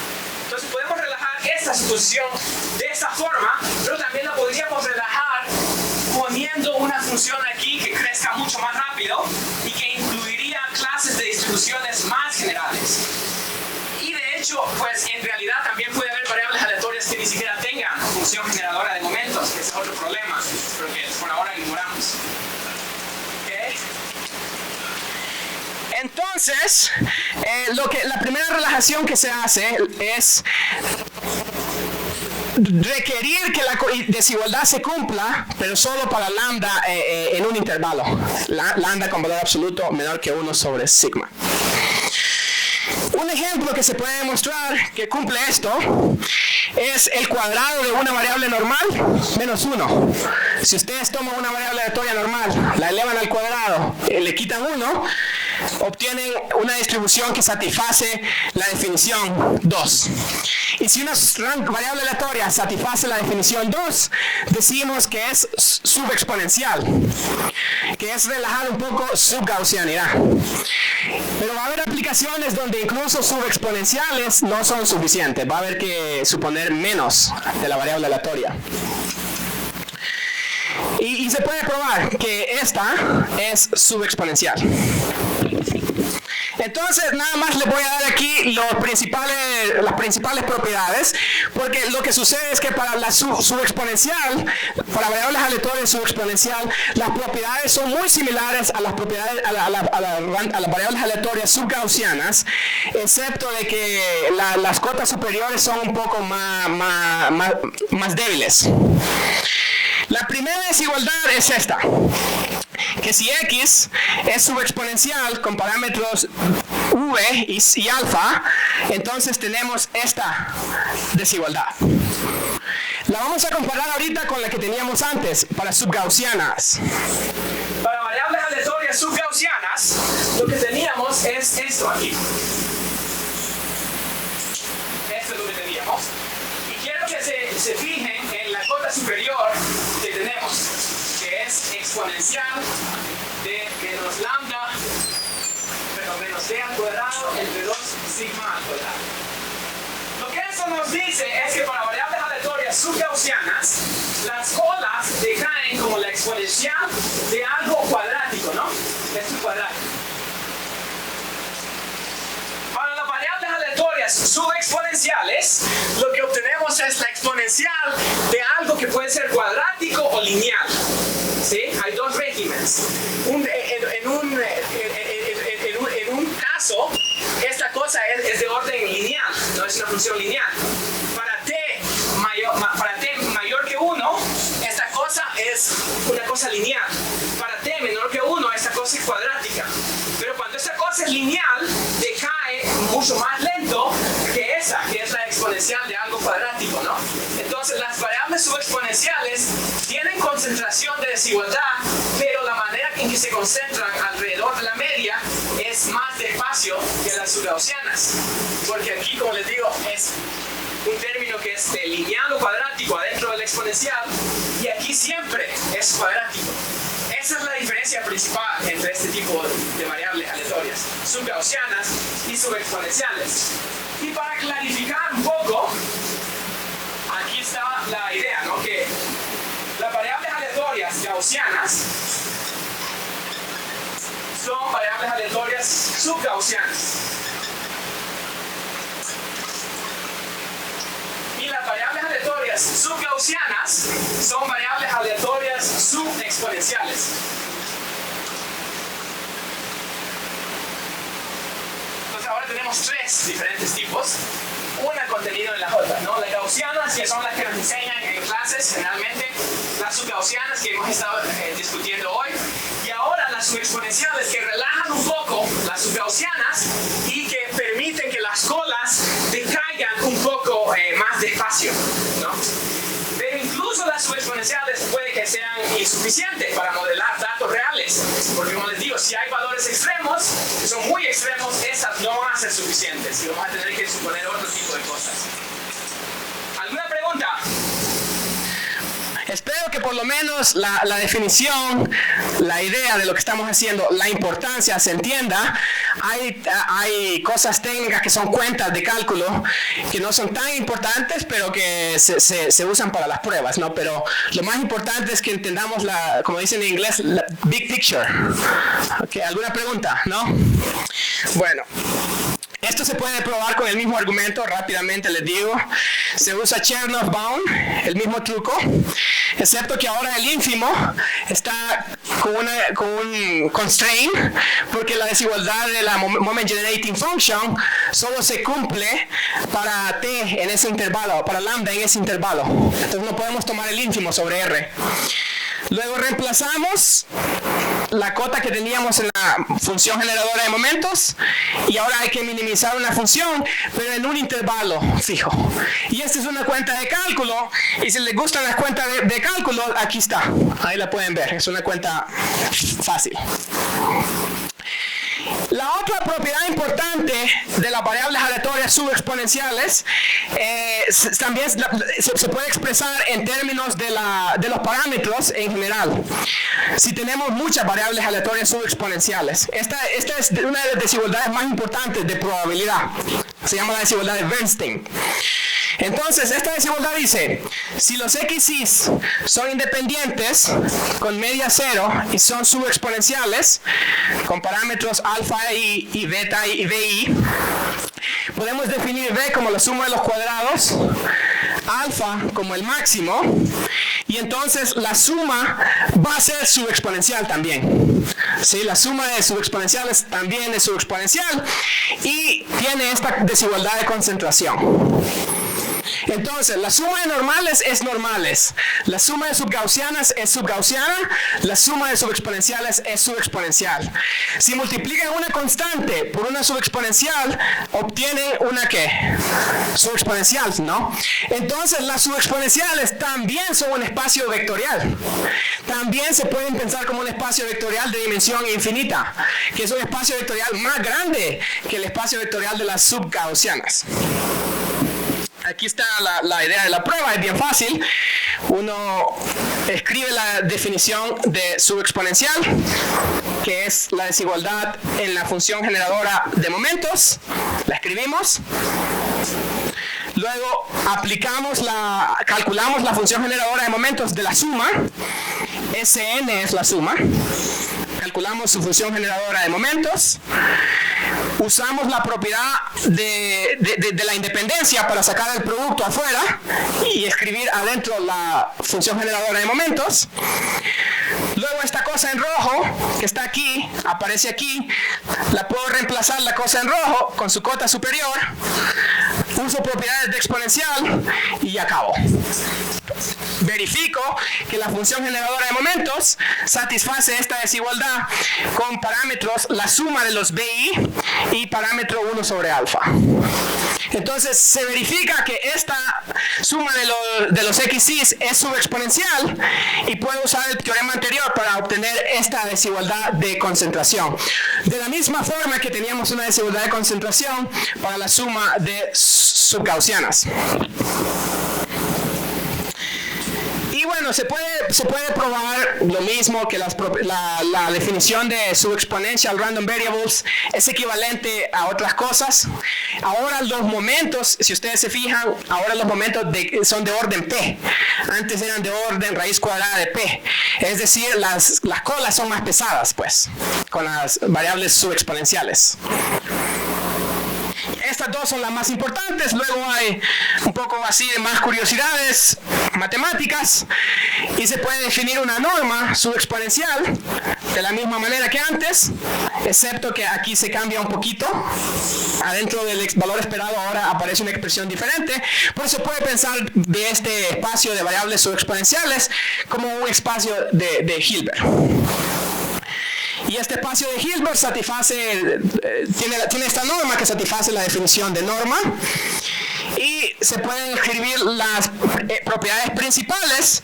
Entonces podemos relajar esta suposición de esta forma, pero también la podríamos relajar poniendo una función aquí que crezca mucho más rápido y que incluiría clases de distribuciones más generales. Y de hecho, pues en realidad también puede haber variables aleatorias que ni siquiera tengan función generadora de momentos, que es otro problema, pero que por ahora ignoramos. ¿Okay? Entonces, la primera relajación que se hace es requerir que la desigualdad se cumpla, pero solo para lambda en un intervalo. Lambda con valor absoluto menor que 1 sobre sigma. Un ejemplo que se puede demostrar que cumple esto es el cuadrado de una variable normal menos 1. Si ustedes toman una variable aleatoria normal, la elevan al cuadrado, le quitan 1, obtienen una distribución que satisface la definición 2. Y si una variable aleatoria satisface la definición 2, decimos que es subexponencial, que es relajar un poco su gaussianidad. Pero va a haber aplicaciones donde incluso subexponenciales no son suficientes. Va a haber que suponer menos de la variable aleatoria. Y se puede probar que esta es subexponencial. Entonces nada más les voy a dar aquí las principales propiedades, porque lo que sucede es que para la subexponencial, para variables aleatorias subexponencial, las propiedades son muy similares a las propiedades a las variables aleatorias subgaussianas, excepto de que las cotas superiores son un poco más débiles. La primera desigualdad es esta, que si x es subexponencial con parámetros v y alfa, entonces tenemos esta desigualdad. La vamos a comparar ahorita con la que teníamos antes, para subgaussianas. Para variables aleatorias subgaussianas, lo que teníamos es esto aquí. Esto es lo que teníamos. Y quiero que se fijen en la cota superior que tenemos, que es exponencial de menos lambda, menos d al cuadrado entre 2 sigma al cuadrado. Lo que eso nos dice es que para variables aleatorias subgaussianas, las colas decaen como la exponencial de algo cuadrático, ¿no? Esto es cuadrático. Para las variables aleatorias subexponenciales, lo que obtenemos es la exponencial de algo que puede ser cuadrático o lineal. ¿Sí? Hay dos regímenes. En un caso, esta cosa es de orden lineal, no es una función lineal. Para t mayor que 1, esta cosa es una cosa lineal. Para t menor que 1, esta cosa es cuadrática. Pero cuando esta cosa es lineal, decae mucho más lento que esa, que es la exponencial de algo cuadrático, ¿no? Entonces, las variables subexponenciales tienen concentración de desigualdad, pero la manera en que se concentran alrededor de la media es más despacio que las subgaussianas. Porque aquí, como les digo, es un término que es de lineal o cuadrático adentro del exponencial, y aquí siempre es cuadrático. Esa es la diferencia principal entre este tipo de variables aleatorias, subgaussianas y subexponenciales. Y para clarificar un poco, aquí está la idea, ¿no? Que las variables aleatorias gaussianas son variables aleatorias subgaussianas. Y las variables aleatorias subgaussianas son variables aleatorias subexponenciales. Entonces ahora tenemos tres diferentes tipos, una contenida en las otras, ¿no? Las gaussianas, que son las que nos enseñan en clases generalmente, las subgaussianas que hemos estado discutiendo hoy, y ahora las subexponenciales, que relajan un poco las subgaussianas y que permiten que las colas decaigan un poco más despacio, ¿no? Pero incluso las subexponenciales puede que sean insuficientes para modelar datos reales, porque como les digo, si hay valores extremos, que son muy extremos, esas no van a ser suficientes y vamos a tener que suponer otro tipo de cosas. ¿Alguna pregunta? Espero que por lo menos la definición, la idea de lo que estamos haciendo, la importancia se entienda. Hay cosas técnicas que son cuentas de cálculo que no son tan importantes, pero que se usan para las pruebas, ¿no? Pero lo más importante es que entendamos como dicen en inglés, la big picture. Okay, ¿alguna pregunta? ¿No? Bueno. Esto se puede probar con el mismo argumento, rápidamente les digo. Se usa Chernoff bound, el mismo truco, excepto que ahora el ínfimo está con un constraint, porque la desigualdad de la moment generating function solo se cumple para t en ese intervalo, para lambda en ese intervalo. Entonces no podemos tomar el ínfimo sobre r. Luego reemplazamos la cota que teníamos en la función generadora de momentos y ahora hay que minimizar una función, pero en un intervalo fijo. Y esta es una cuenta de cálculo, y si les gustan las cuentas de cálculo, aquí está. Ahí la pueden ver, es una cuenta fácil. La otra propiedad importante de las variables aleatorias subexponenciales también se puede expresar en términos de los parámetros en general. Si tenemos muchas variables aleatorias subexponenciales, esta es una de las desigualdades más importantes de probabilidad. Se llama la desigualdad de Bernstein. Entonces, esta desigualdad dice, si los x's son independientes con media 0 y son subexponenciales, con parámetros alfa y beta y bi, podemos definir b como la suma de los cuadrados, alfa como el máximo, y entonces la suma va a ser subexponencial también. ¿Sí? La suma de subexponenciales también es subexponencial y tiene esta desigualdad de concentración. Entonces, la suma de normales es normales, la suma de subgaussianas es subgaussiana, la suma de subexponenciales es subexponencial. Si multiplican una constante por una subexponencial, obtienen una ¿qué? Subexponencial, ¿no? Entonces, las subexponenciales también son un espacio vectorial. También se pueden pensar como un espacio vectorial de dimensión infinita, que es un espacio vectorial más grande que el espacio vectorial de las subgaussianas. Aquí está la idea de la prueba, es bien fácil. Uno escribe la definición de subexponencial, que es la desigualdad en la función generadora de momentos. La escribimos. Luego calculamos la función generadora de momentos de la suma. Sn es la suma. Calculamos su función generadora de momentos. Usamos la propiedad de la independencia para sacar el producto afuera y escribir adentro la función generadora de momentos. Luego esta cosa en rojo que está aquí, aparece aquí, la puedo reemplazar la cosa en rojo con su cota superior, uso propiedades de exponencial y acabo. Verifico que la función generadora de momentos satisface esta desigualdad con parámetros, la suma de los BI y parámetro 1 sobre alfa. Entonces se verifica que esta suma de los XYs es subexponencial y puedo usar el teorema anterior para obtener esta desigualdad de concentración. De la misma forma que teníamos una desigualdad de concentración para la suma de subgaussianas. Y bueno, se puede probar lo mismo que la definición de subexponential random variables es equivalente a otras cosas. Ahora los momentos, si ustedes se fijan, ahora los momentos son de orden P. Antes eran de orden raíz cuadrada de P. Es decir, las colas son más pesadas, pues, con las variables subexponenciales. Estas dos son las más importantes. Luego hay un poco así de más curiosidades matemáticas y se puede definir una norma subexponencial de la misma manera que antes, excepto que aquí se cambia un poquito. Adentro del valor esperado ahora aparece una expresión diferente. Por eso puede pensar de este espacio de variables subexponenciales como un espacio de Hilbert. Y este espacio de Hilbert tiene esta norma que satisface la definición de norma. Y se pueden escribir las propiedades principales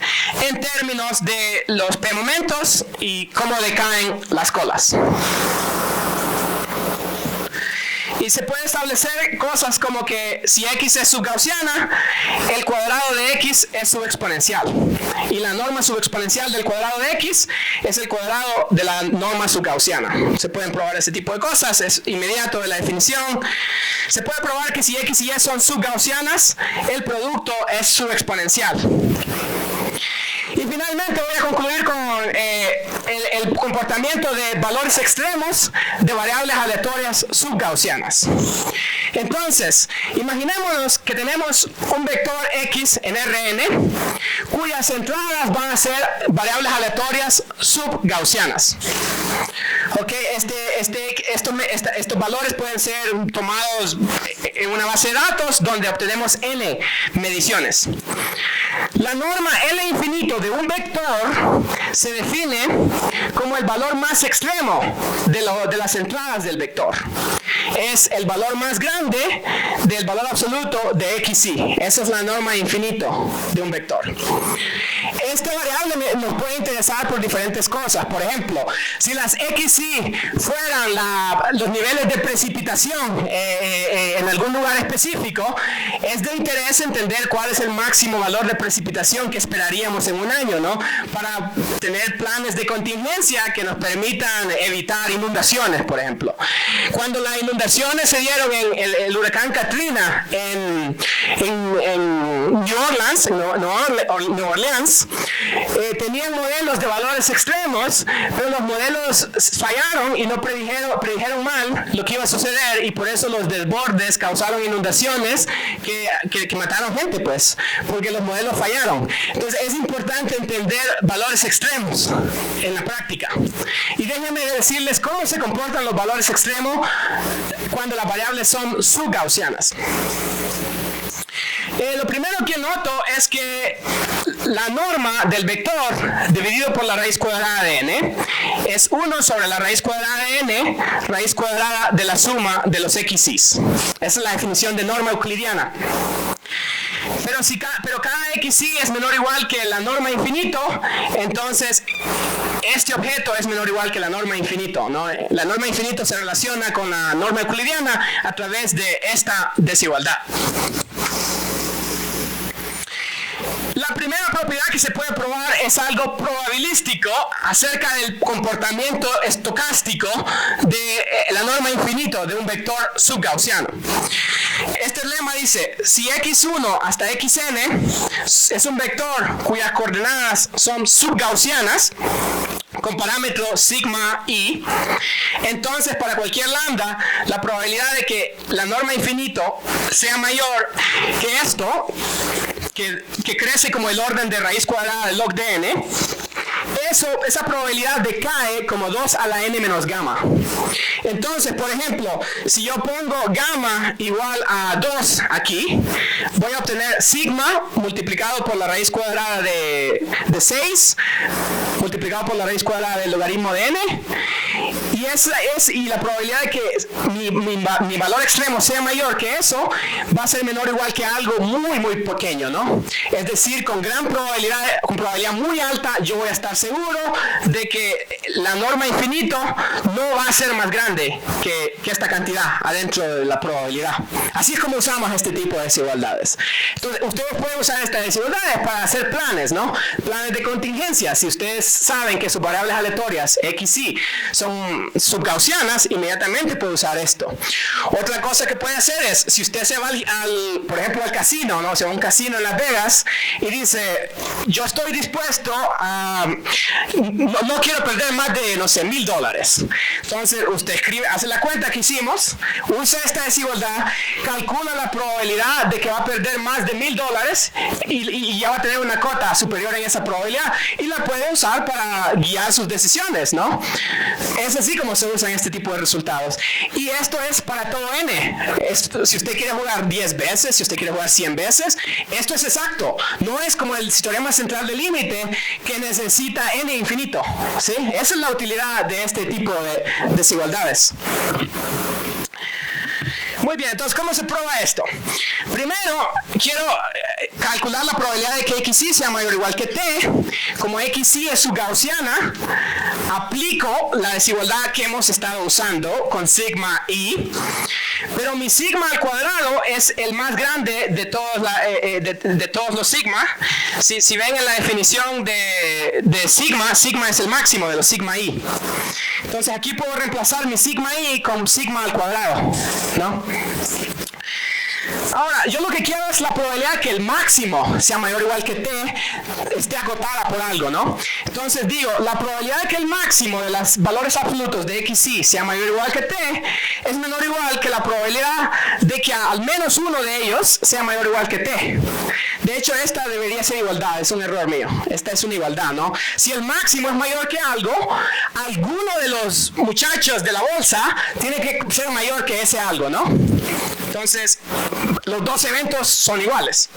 en términos de los P momentos y cómo decaen las colas. Y se puede establecer cosas como que si X es subgaussiana, el cuadrado de X es subexponencial. Y la norma subexponencial del cuadrado de X es el cuadrado de la norma subgaussiana. Se pueden probar ese tipo de cosas, es inmediato de la definición. Se puede probar que si X y Y son subgaussianas, el producto es subexponencial. Y finalmente voy a concluir con el comportamiento de valores extremos de variables aleatorias subgaussianas. Entonces, imaginémonos que tenemos un vector X en Rn, cuyas entradas van a ser variables aleatorias subgaussianas. Ok, estos valores pueden ser tomados en una base de datos donde obtenemos n mediciones. La norma L infinito de un vector se define como el valor más extremo de las entradas del vector. Es el valor más grande del valor absoluto de XY. Esa es la norma infinito de un vector. Esta variable nos puede interesar por diferentes cosas. Por ejemplo, si las XY fueran los niveles de precipitación en algún lugar específico, es de interés entender cuál es el máximo valor de precipitación que esperaríamos en un año, ¿no? Para tener planes de contingencia que nos permitan evitar inundaciones, por ejemplo. Cuando las inundaciones se dieron en el huracán Katrina en New Orleans, tenían modelos de valores extremos, pero los modelos fallaron y no predijeron mal lo que iba a suceder, y por eso los desbordes causaron inundaciones que mataron gente, pues, porque los modelos fallaron. Entonces es importante entender valores extremos en la práctica. Y déjenme decirles cómo se comportan los valores extremos cuando las variables son subgaussianas. Lo primero que noto es que la norma del vector dividido por la raíz cuadrada de n es 1 sobre la raíz cuadrada de n, raíz cuadrada de la suma de los XYs. Esa es la definición de norma euclidiana. Pero cada XY es menor o igual que la norma infinito, entonces este objeto es menor o igual que la norma infinito, ¿no? La norma infinito se relaciona con la norma euclidiana a través de esta desigualdad. La primera propiedad que se puede probar es algo probabilístico acerca del comportamiento estocástico de la norma infinito de un vector subgaussiano. Este lema dice, si x1 hasta xn es un vector cuyas coordenadas son subgaussianas, con parámetro sigma i, entonces para cualquier lambda, la probabilidad de que la norma infinito sea mayor que esto, que crece como el orden de raíz cuadrada de log de n, esa probabilidad decae como 2 a la n menos gamma. Entonces, por ejemplo, si yo pongo gamma igual a 2 aquí, voy a obtener sigma multiplicado por la raíz cuadrada de 6, multiplicado por la raíz cuadrada del logaritmo de n, y la probabilidad de que mi valor extremo sea mayor que eso va a ser menor o igual que algo muy muy pequeño, ¿no? Es decir, con probabilidad muy alta, yo voy a estar seguro de que la norma infinito no va a ser más grande que esta cantidad adentro de la probabilidad. Así es como usamos este tipo de desigualdades. Entonces, ustedes pueden usar estas desigualdades para hacer planes, ¿no? Planes de contingencia. Si ustedes saben que sus variables aleatorias x y son subgaussianas, inmediatamente puede usar esto. Otra cosa que puede hacer es, si usted se va por ejemplo, al casino, ¿no? Se va a un casino en Las Vegas y dice, yo estoy dispuesto a, no quiero perder más de, no sé, $1,000. Entonces, usted hace la cuenta que hicimos, usa esta desigualdad, calcula la probabilidad de que va a perder más de $1,000 y ya va a tener una cota superior en esa probabilidad y la puede usar para guiar sus decisiones, ¿no? Es así como se usan este tipo de resultados. Y esto es para todo n. Si usted quiere jugar 10 veces, si usted quiere jugar 100 veces, esto es exacto. No es como el teorema central del límite que necesita n infinito, ¿sí? Esa es la utilidad de este tipo de desigualdades. Muy bien, entonces, ¿cómo se prueba esto? Primero, quiero calcular la probabilidad de que xy sea mayor o igual que t. Como xy es subgaussiana, aplico la desigualdad que hemos estado usando con sigma i, pero mi sigma al cuadrado es el más grande de todos los sigma. Si ven en la definición de sigma, sigma es el máximo de los sigma i. Entonces aquí puedo reemplazar mi sigma i con sigma al cuadrado, ¿no? Ahora, yo lo que quiero es la probabilidad que el máximo sea mayor o igual que t esté acotada por algo, ¿no? Entonces digo, la probabilidad de que el máximo de los valores absolutos de xy sea mayor o igual que t es menor o igual que la probabilidad de que al menos uno de ellos sea mayor o igual que t. De hecho, esta debería ser igualdad, es un error mío. Esta es una igualdad, ¿no? Si el máximo es mayor que algo, alguno de los muchachos de la bolsa tiene que ser mayor que ese algo, ¿no? Entonces, los dos eventos son iguales.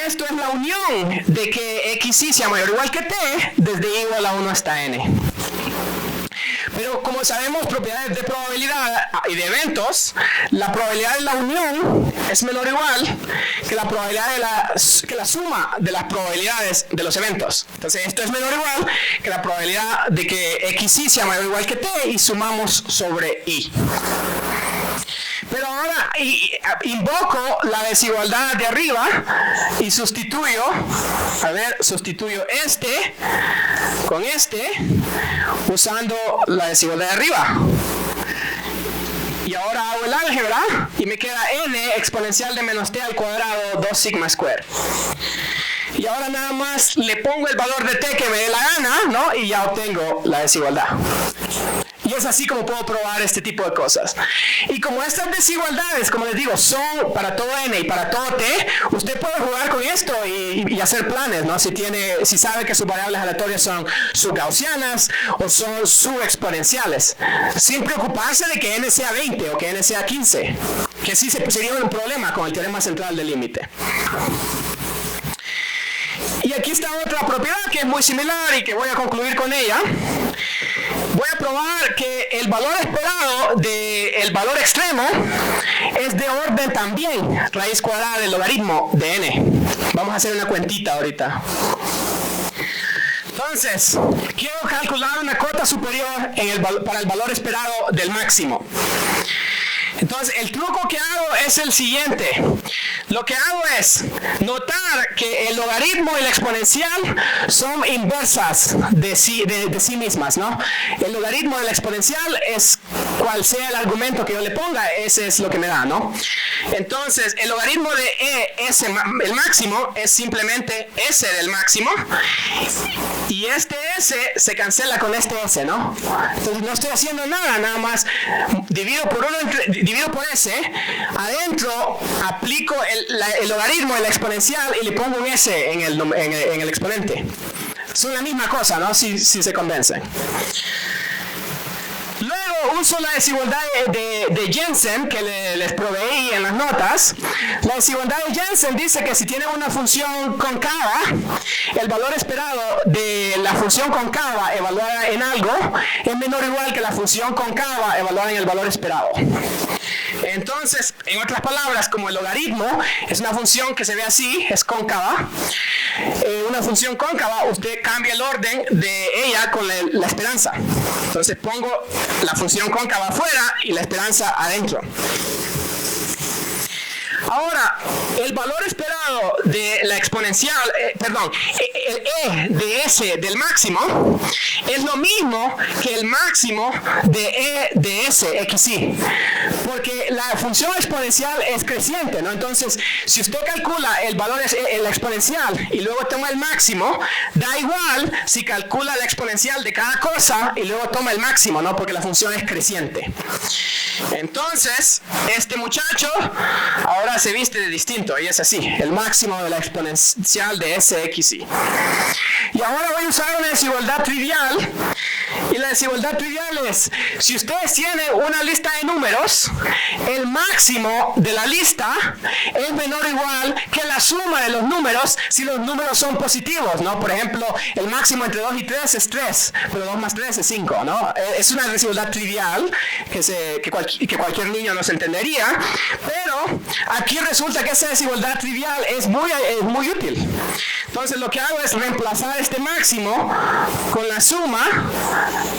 Esto es la unión de que xy sea mayor o igual que t desde i igual a 1 hasta n. Pero como sabemos propiedades de probabilidad y de eventos, la probabilidad de la unión es menor o igual que la probabilidad que la suma de las probabilidades de los eventos. Entonces esto es menor o igual que la probabilidad de que xy sea mayor o igual que t y sumamos sobre i. Pero ahora invoco la desigualdad de arriba y sustituyo este con este usando la desigualdad de arriba. Y ahora hago el álgebra y me queda n exponencial de menos t al cuadrado 2 sigma square. Y ahora nada más le pongo el valor de t que me dé la gana, ¿no? Y ya obtengo la desigualdad. Y es así como puedo probar este tipo de cosas. Y como estas desigualdades, como les digo, son para todo n y para todo t, usted puede jugar con esto y hacer planes, ¿no? Si sabe que sus variables aleatorias son subgaussianas o son subexponenciales, sin preocuparse de que n sea 20 o que n sea 15, que sí sería un problema con el teorema central del límite. Y aquí está otra propiedad que es muy similar y que voy a concluir con ella. Voy a probar que el valor esperado del valor extremo es de orden también raíz cuadrada del logaritmo de n. Vamos a hacer una cuentita ahorita. Entonces, quiero calcular una cota superior para el valor esperado del máximo. Entonces, el truco que hago es el siguiente. Lo que hago es notar que el logaritmo y la exponencial son inversas de sí mismas, ¿no? El logaritmo de la exponencial es cual sea el argumento que yo le ponga, ese es lo que me da, ¿no? Entonces, el logaritmo de el máximo es simplemente s del máximo y este s se cancela con este s, ¿no? Entonces, no estoy haciendo nada más divido por s, adentro aplico el logaritmo de la exponencial y le pongo un s en el exponente. Son la misma cosa, ¿no? Si se convencen. Luego uso la desigualdad de Jensen que les proveí en las notas. La desigualdad de Jensen dice que si tiene una función concava, el valor esperado de la función concava evaluada en algo es menor o igual que la función concava evaluada en el valor esperado. Entonces, en otras palabras, como el logaritmo es una función que se ve así, es cóncava, una función cóncava, usted cambia el orden de ella con la esperanza. Entonces pongo la función cóncava afuera y la esperanza adentro. Ahora, el valor esperado de la exponencial, el e de s del máximo es lo mismo que el máximo de e de s xy, porque la función exponencial es creciente, ¿no? Entonces, si usted calcula el valor la exponencial y luego toma el máximo, da igual si calcula la exponencial de cada cosa y luego toma el máximo, ¿no? Porque la función es creciente. Entonces, este muchacho ahora se viste de distinto y es así, el máximo de la exponencial de SXY. Y ahora voy a usar una desigualdad trivial, y la desigualdad trivial es, si ustedes tienen una lista de números, el máximo de la lista es menor o igual que la suma de los números si los números son positivos, ¿no? Por ejemplo, el máximo entre 2 y 3 es 3, pero 2 más 3 es 5, ¿no? Es una desigualdad trivial que cualquier niño nos entendería, pero aquí resulta que esa desigualdad trivial es muy útil. Entonces lo que hago es reemplazar este máximo con la suma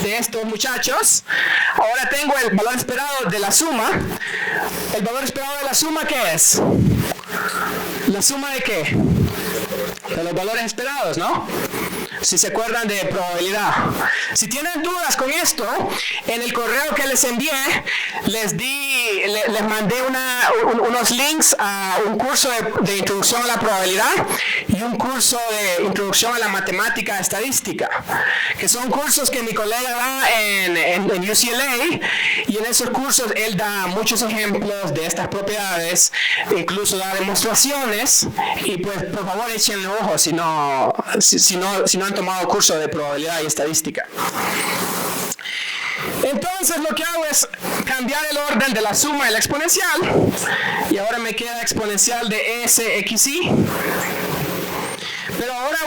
de estos muchachos. Ahora tengo el valor esperado de la suma. ¿El valor esperado de la suma qué es? ¿La suma de qué? De los valores esperados, ¿no? Si se acuerdan de probabilidad. Si tienen dudas con esto, en el correo que les envié, les mandé unos links a un curso de introducción a la probabilidad y un curso de introducción a la matemática estadística, que son cursos que mi colega da en UCLA, y en esos cursos él da muchos ejemplos de estas propiedades, incluso da demostraciones, y pues por favor échenle ojo si no han tomado curso de probabilidad y estadística. Entonces lo que hago es cambiar el orden de la suma de la exponencial, y ahora me queda exponencial de SXY. Pero ahora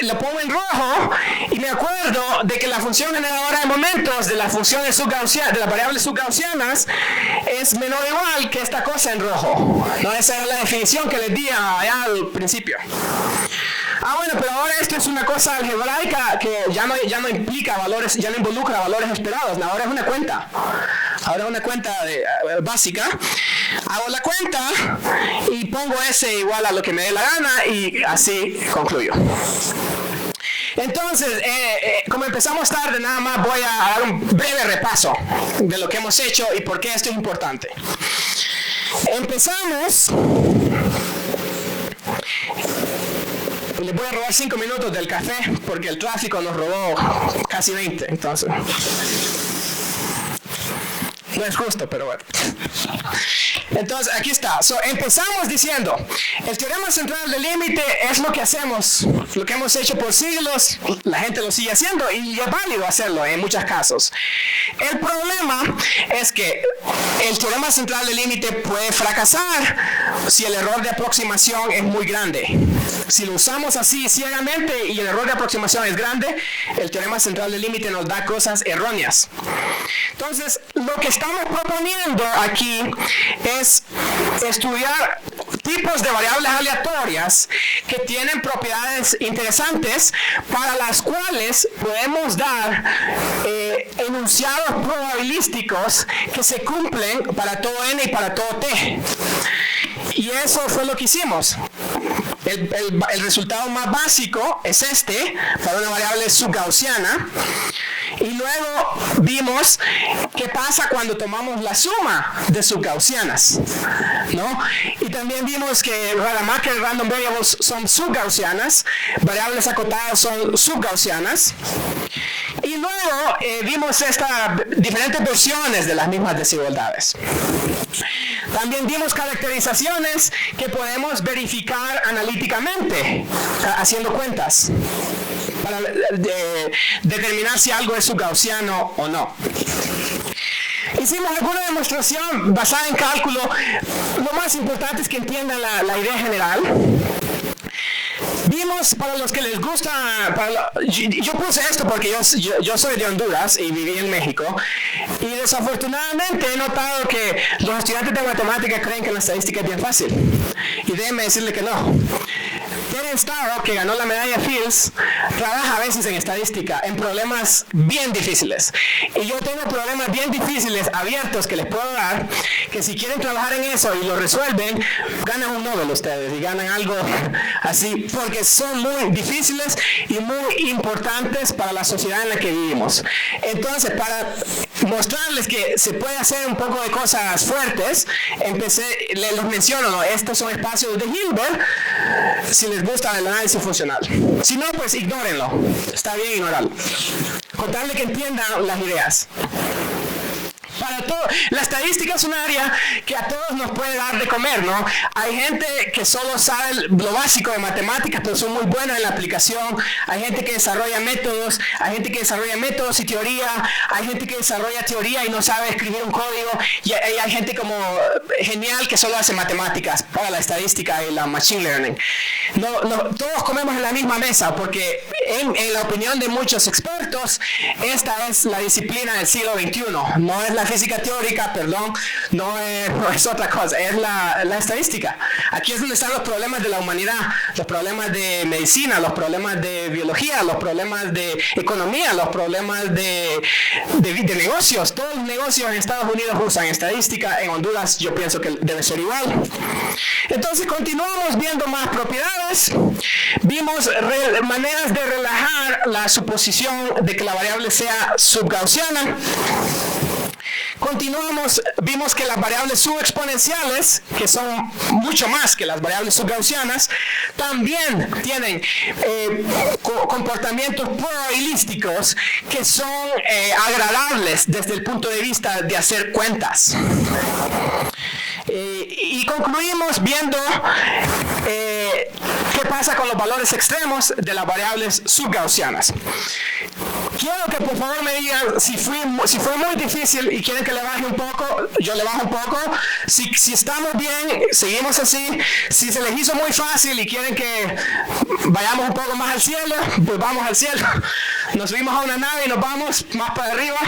lo pongo en rojo y me acuerdo de que la función generadora de momentos de las funciones de las variables subgaussianas es menor o igual que esta cosa en rojo. ¿No? Esa era la definición que les di allá al principio. Bueno, pero ahora esto es una cosa algebraica que ya no implica valores, ya no involucra valores esperados. Ahora es una cuenta. Ahora es una cuenta básica. Hago la cuenta y pongo S igual a lo que me dé la gana y así concluyo. Entonces, como empezamos tarde, nada más voy a dar un breve repaso de lo que hemos hecho y por qué esto es importante. Empezamos. Les voy a robar 5 minutos del café porque el tráfico nos robó casi 20, entonces no es justo, pero bueno. Entonces aquí está. Empezamos diciendo, el teorema central del límite es lo que hacemos, lo que hemos hecho por siglos, la gente lo sigue haciendo y es válido hacerlo en muchos casos. El problema es que el teorema central del límite puede fracasar si el error de aproximación es muy grande. Si lo usamos así ciegamente y el error de aproximación es grande, el teorema central del límite nos da cosas erróneas. Entonces, lo que estamos proponiendo aquí es estudiar tipos de variables aleatorias que tienen propiedades interesantes para las cuales podemos dar enunciados probabilísticos que se cumplen para todo n y para todo t. Y eso fue lo que hicimos. El resultado más básico es este, para una variable subgaussiana. Y luego vimos qué pasa cuando tomamos la suma de subgaussianas, ¿no? Y también vimos que Rademacher random variables son subgaussianas, variables acotadas son subgaussianas. Y luego vimos estas diferentes versiones de las mismas desigualdades. También dimos caracterizaciones que podemos verificar analíticamente, haciendo cuentas. para determinar si algo es subgaussiano o no. Hicimos alguna demostración basada en cálculo. Lo más importante es que entiendan la idea general. Vimos, para los que les gusta, yo puse esto porque yo soy de Honduras y viví en México, y desafortunadamente he notado que los estudiantes de matemáticas creen que la estadística es bien fácil, y déjenme decirle que no. Terence Tao, que ganó la medalla Fields, trabaja a veces en estadística, en problemas bien difíciles. Y yo tengo problemas bien difíciles abiertos que les puedo dar, que si quieren trabajar en eso y lo resuelven, ganan un Nobel ustedes y ganan algo así, porque son muy difíciles y muy importantes para la sociedad en la que vivimos. Entonces, para mostrarles que se puede hacer un poco de cosas fuertes, les menciono, ¿no? Estos son espacios de Hilbert, si les gusta el análisis funcional. Si no, pues ignórenlo. Está bien ignorarlo. Contarle que entiendan las ideas. Para todo, la estadística es un área que a todos nos puede dar de comer, ¿no? Hay gente que solo sabe lo básico de matemáticas, pero son muy buenos en la aplicación. Hay gente que desarrolla métodos, y teoría. Hay gente que desarrolla teoría y no sabe escribir un código. Y hay gente como genial que solo hace matemáticas para la estadística y la machine learning. Todos comemos en la misma mesa porque en la opinión de muchos expertos, esta es la disciplina del siglo XXI. No es la física teórica, perdón, no es otra cosa, es la estadística. Aquí es donde están los problemas de la humanidad, los problemas de medicina, los problemas de biología, los problemas de economía, los problemas de negocios. Todos los negocios en Estados Unidos usan estadística, en Honduras yo pienso que debe ser igual. Entonces continuamos viendo más propiedades, vimos maneras de relajar la suposición de que la variable sea subgaussiana. Continuamos, vimos que las variables subexponenciales, que son mucho más que las variables subgaussianas, también tienen comportamientos probabilísticos que son agradables desde el punto de vista de hacer cuentas. Y concluimos viendo qué pasa con los valores extremos de las variables subgaussianas. Quiero que por favor me digan si fue muy difícil y quieren que le baje un poco, yo le bajo un poco. Si estamos bien, seguimos así. Si se les hizo muy fácil y quieren que vayamos un poco más al cielo, pues vamos al cielo. Nos subimos a una nave y nos vamos más para arriba.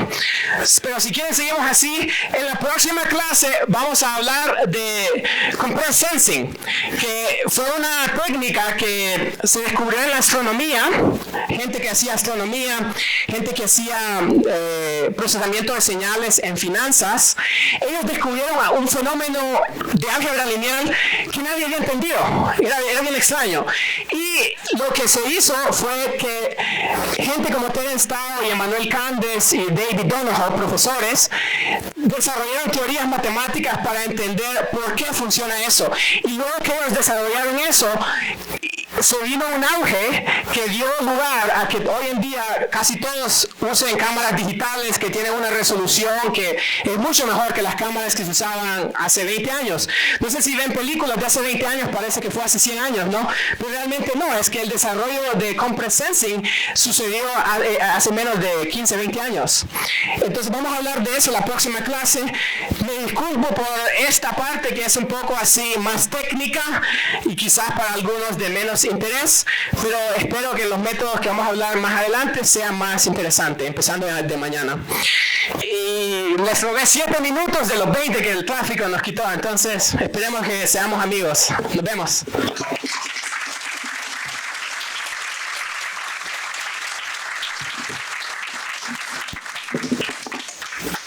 Pero si quieren seguimos así. En la próxima clase vamos a hablar de compressed sensing, que fue una técnica que se descubrió en la astronomía. Gente que hacía astronomía, gente que hacía procesamiento de señales en finanzas, ellos descubrieron un fenómeno de álgebra lineal que nadie había entendido. Era bien extraño. Y lo que se hizo fue que gente como Terence Tao y Emmanuel Candes y David Donohoe, profesores, desarrollaron teorías matemáticas para entender por qué funciona eso. Y luego que ellos desarrollaron eso, se vino un auge que dio lugar a que hoy en día casi todos usen cámaras digitales que tienen una resolución que es mucho mejor que las cámaras que se usaban hace 20 años. No sé si ven películas de hace 20 años, parece que fue hace 100 años, ¿no? Pero realmente no, es que el desarrollo de compressed sensing sucedió hace menos de 15, 20 años. Entonces vamos a hablar de eso en la próxima clase. Me disculpo por esta parte que es un poco así más técnica y quizás para algunos de menos interés, pero espero que los métodos que vamos a hablar más adelante sean más interesantes, empezando de mañana. Y les robé 7 minutos de los 20 que el tráfico nos quitó, entonces esperemos que seamos amigos. Nos vemos.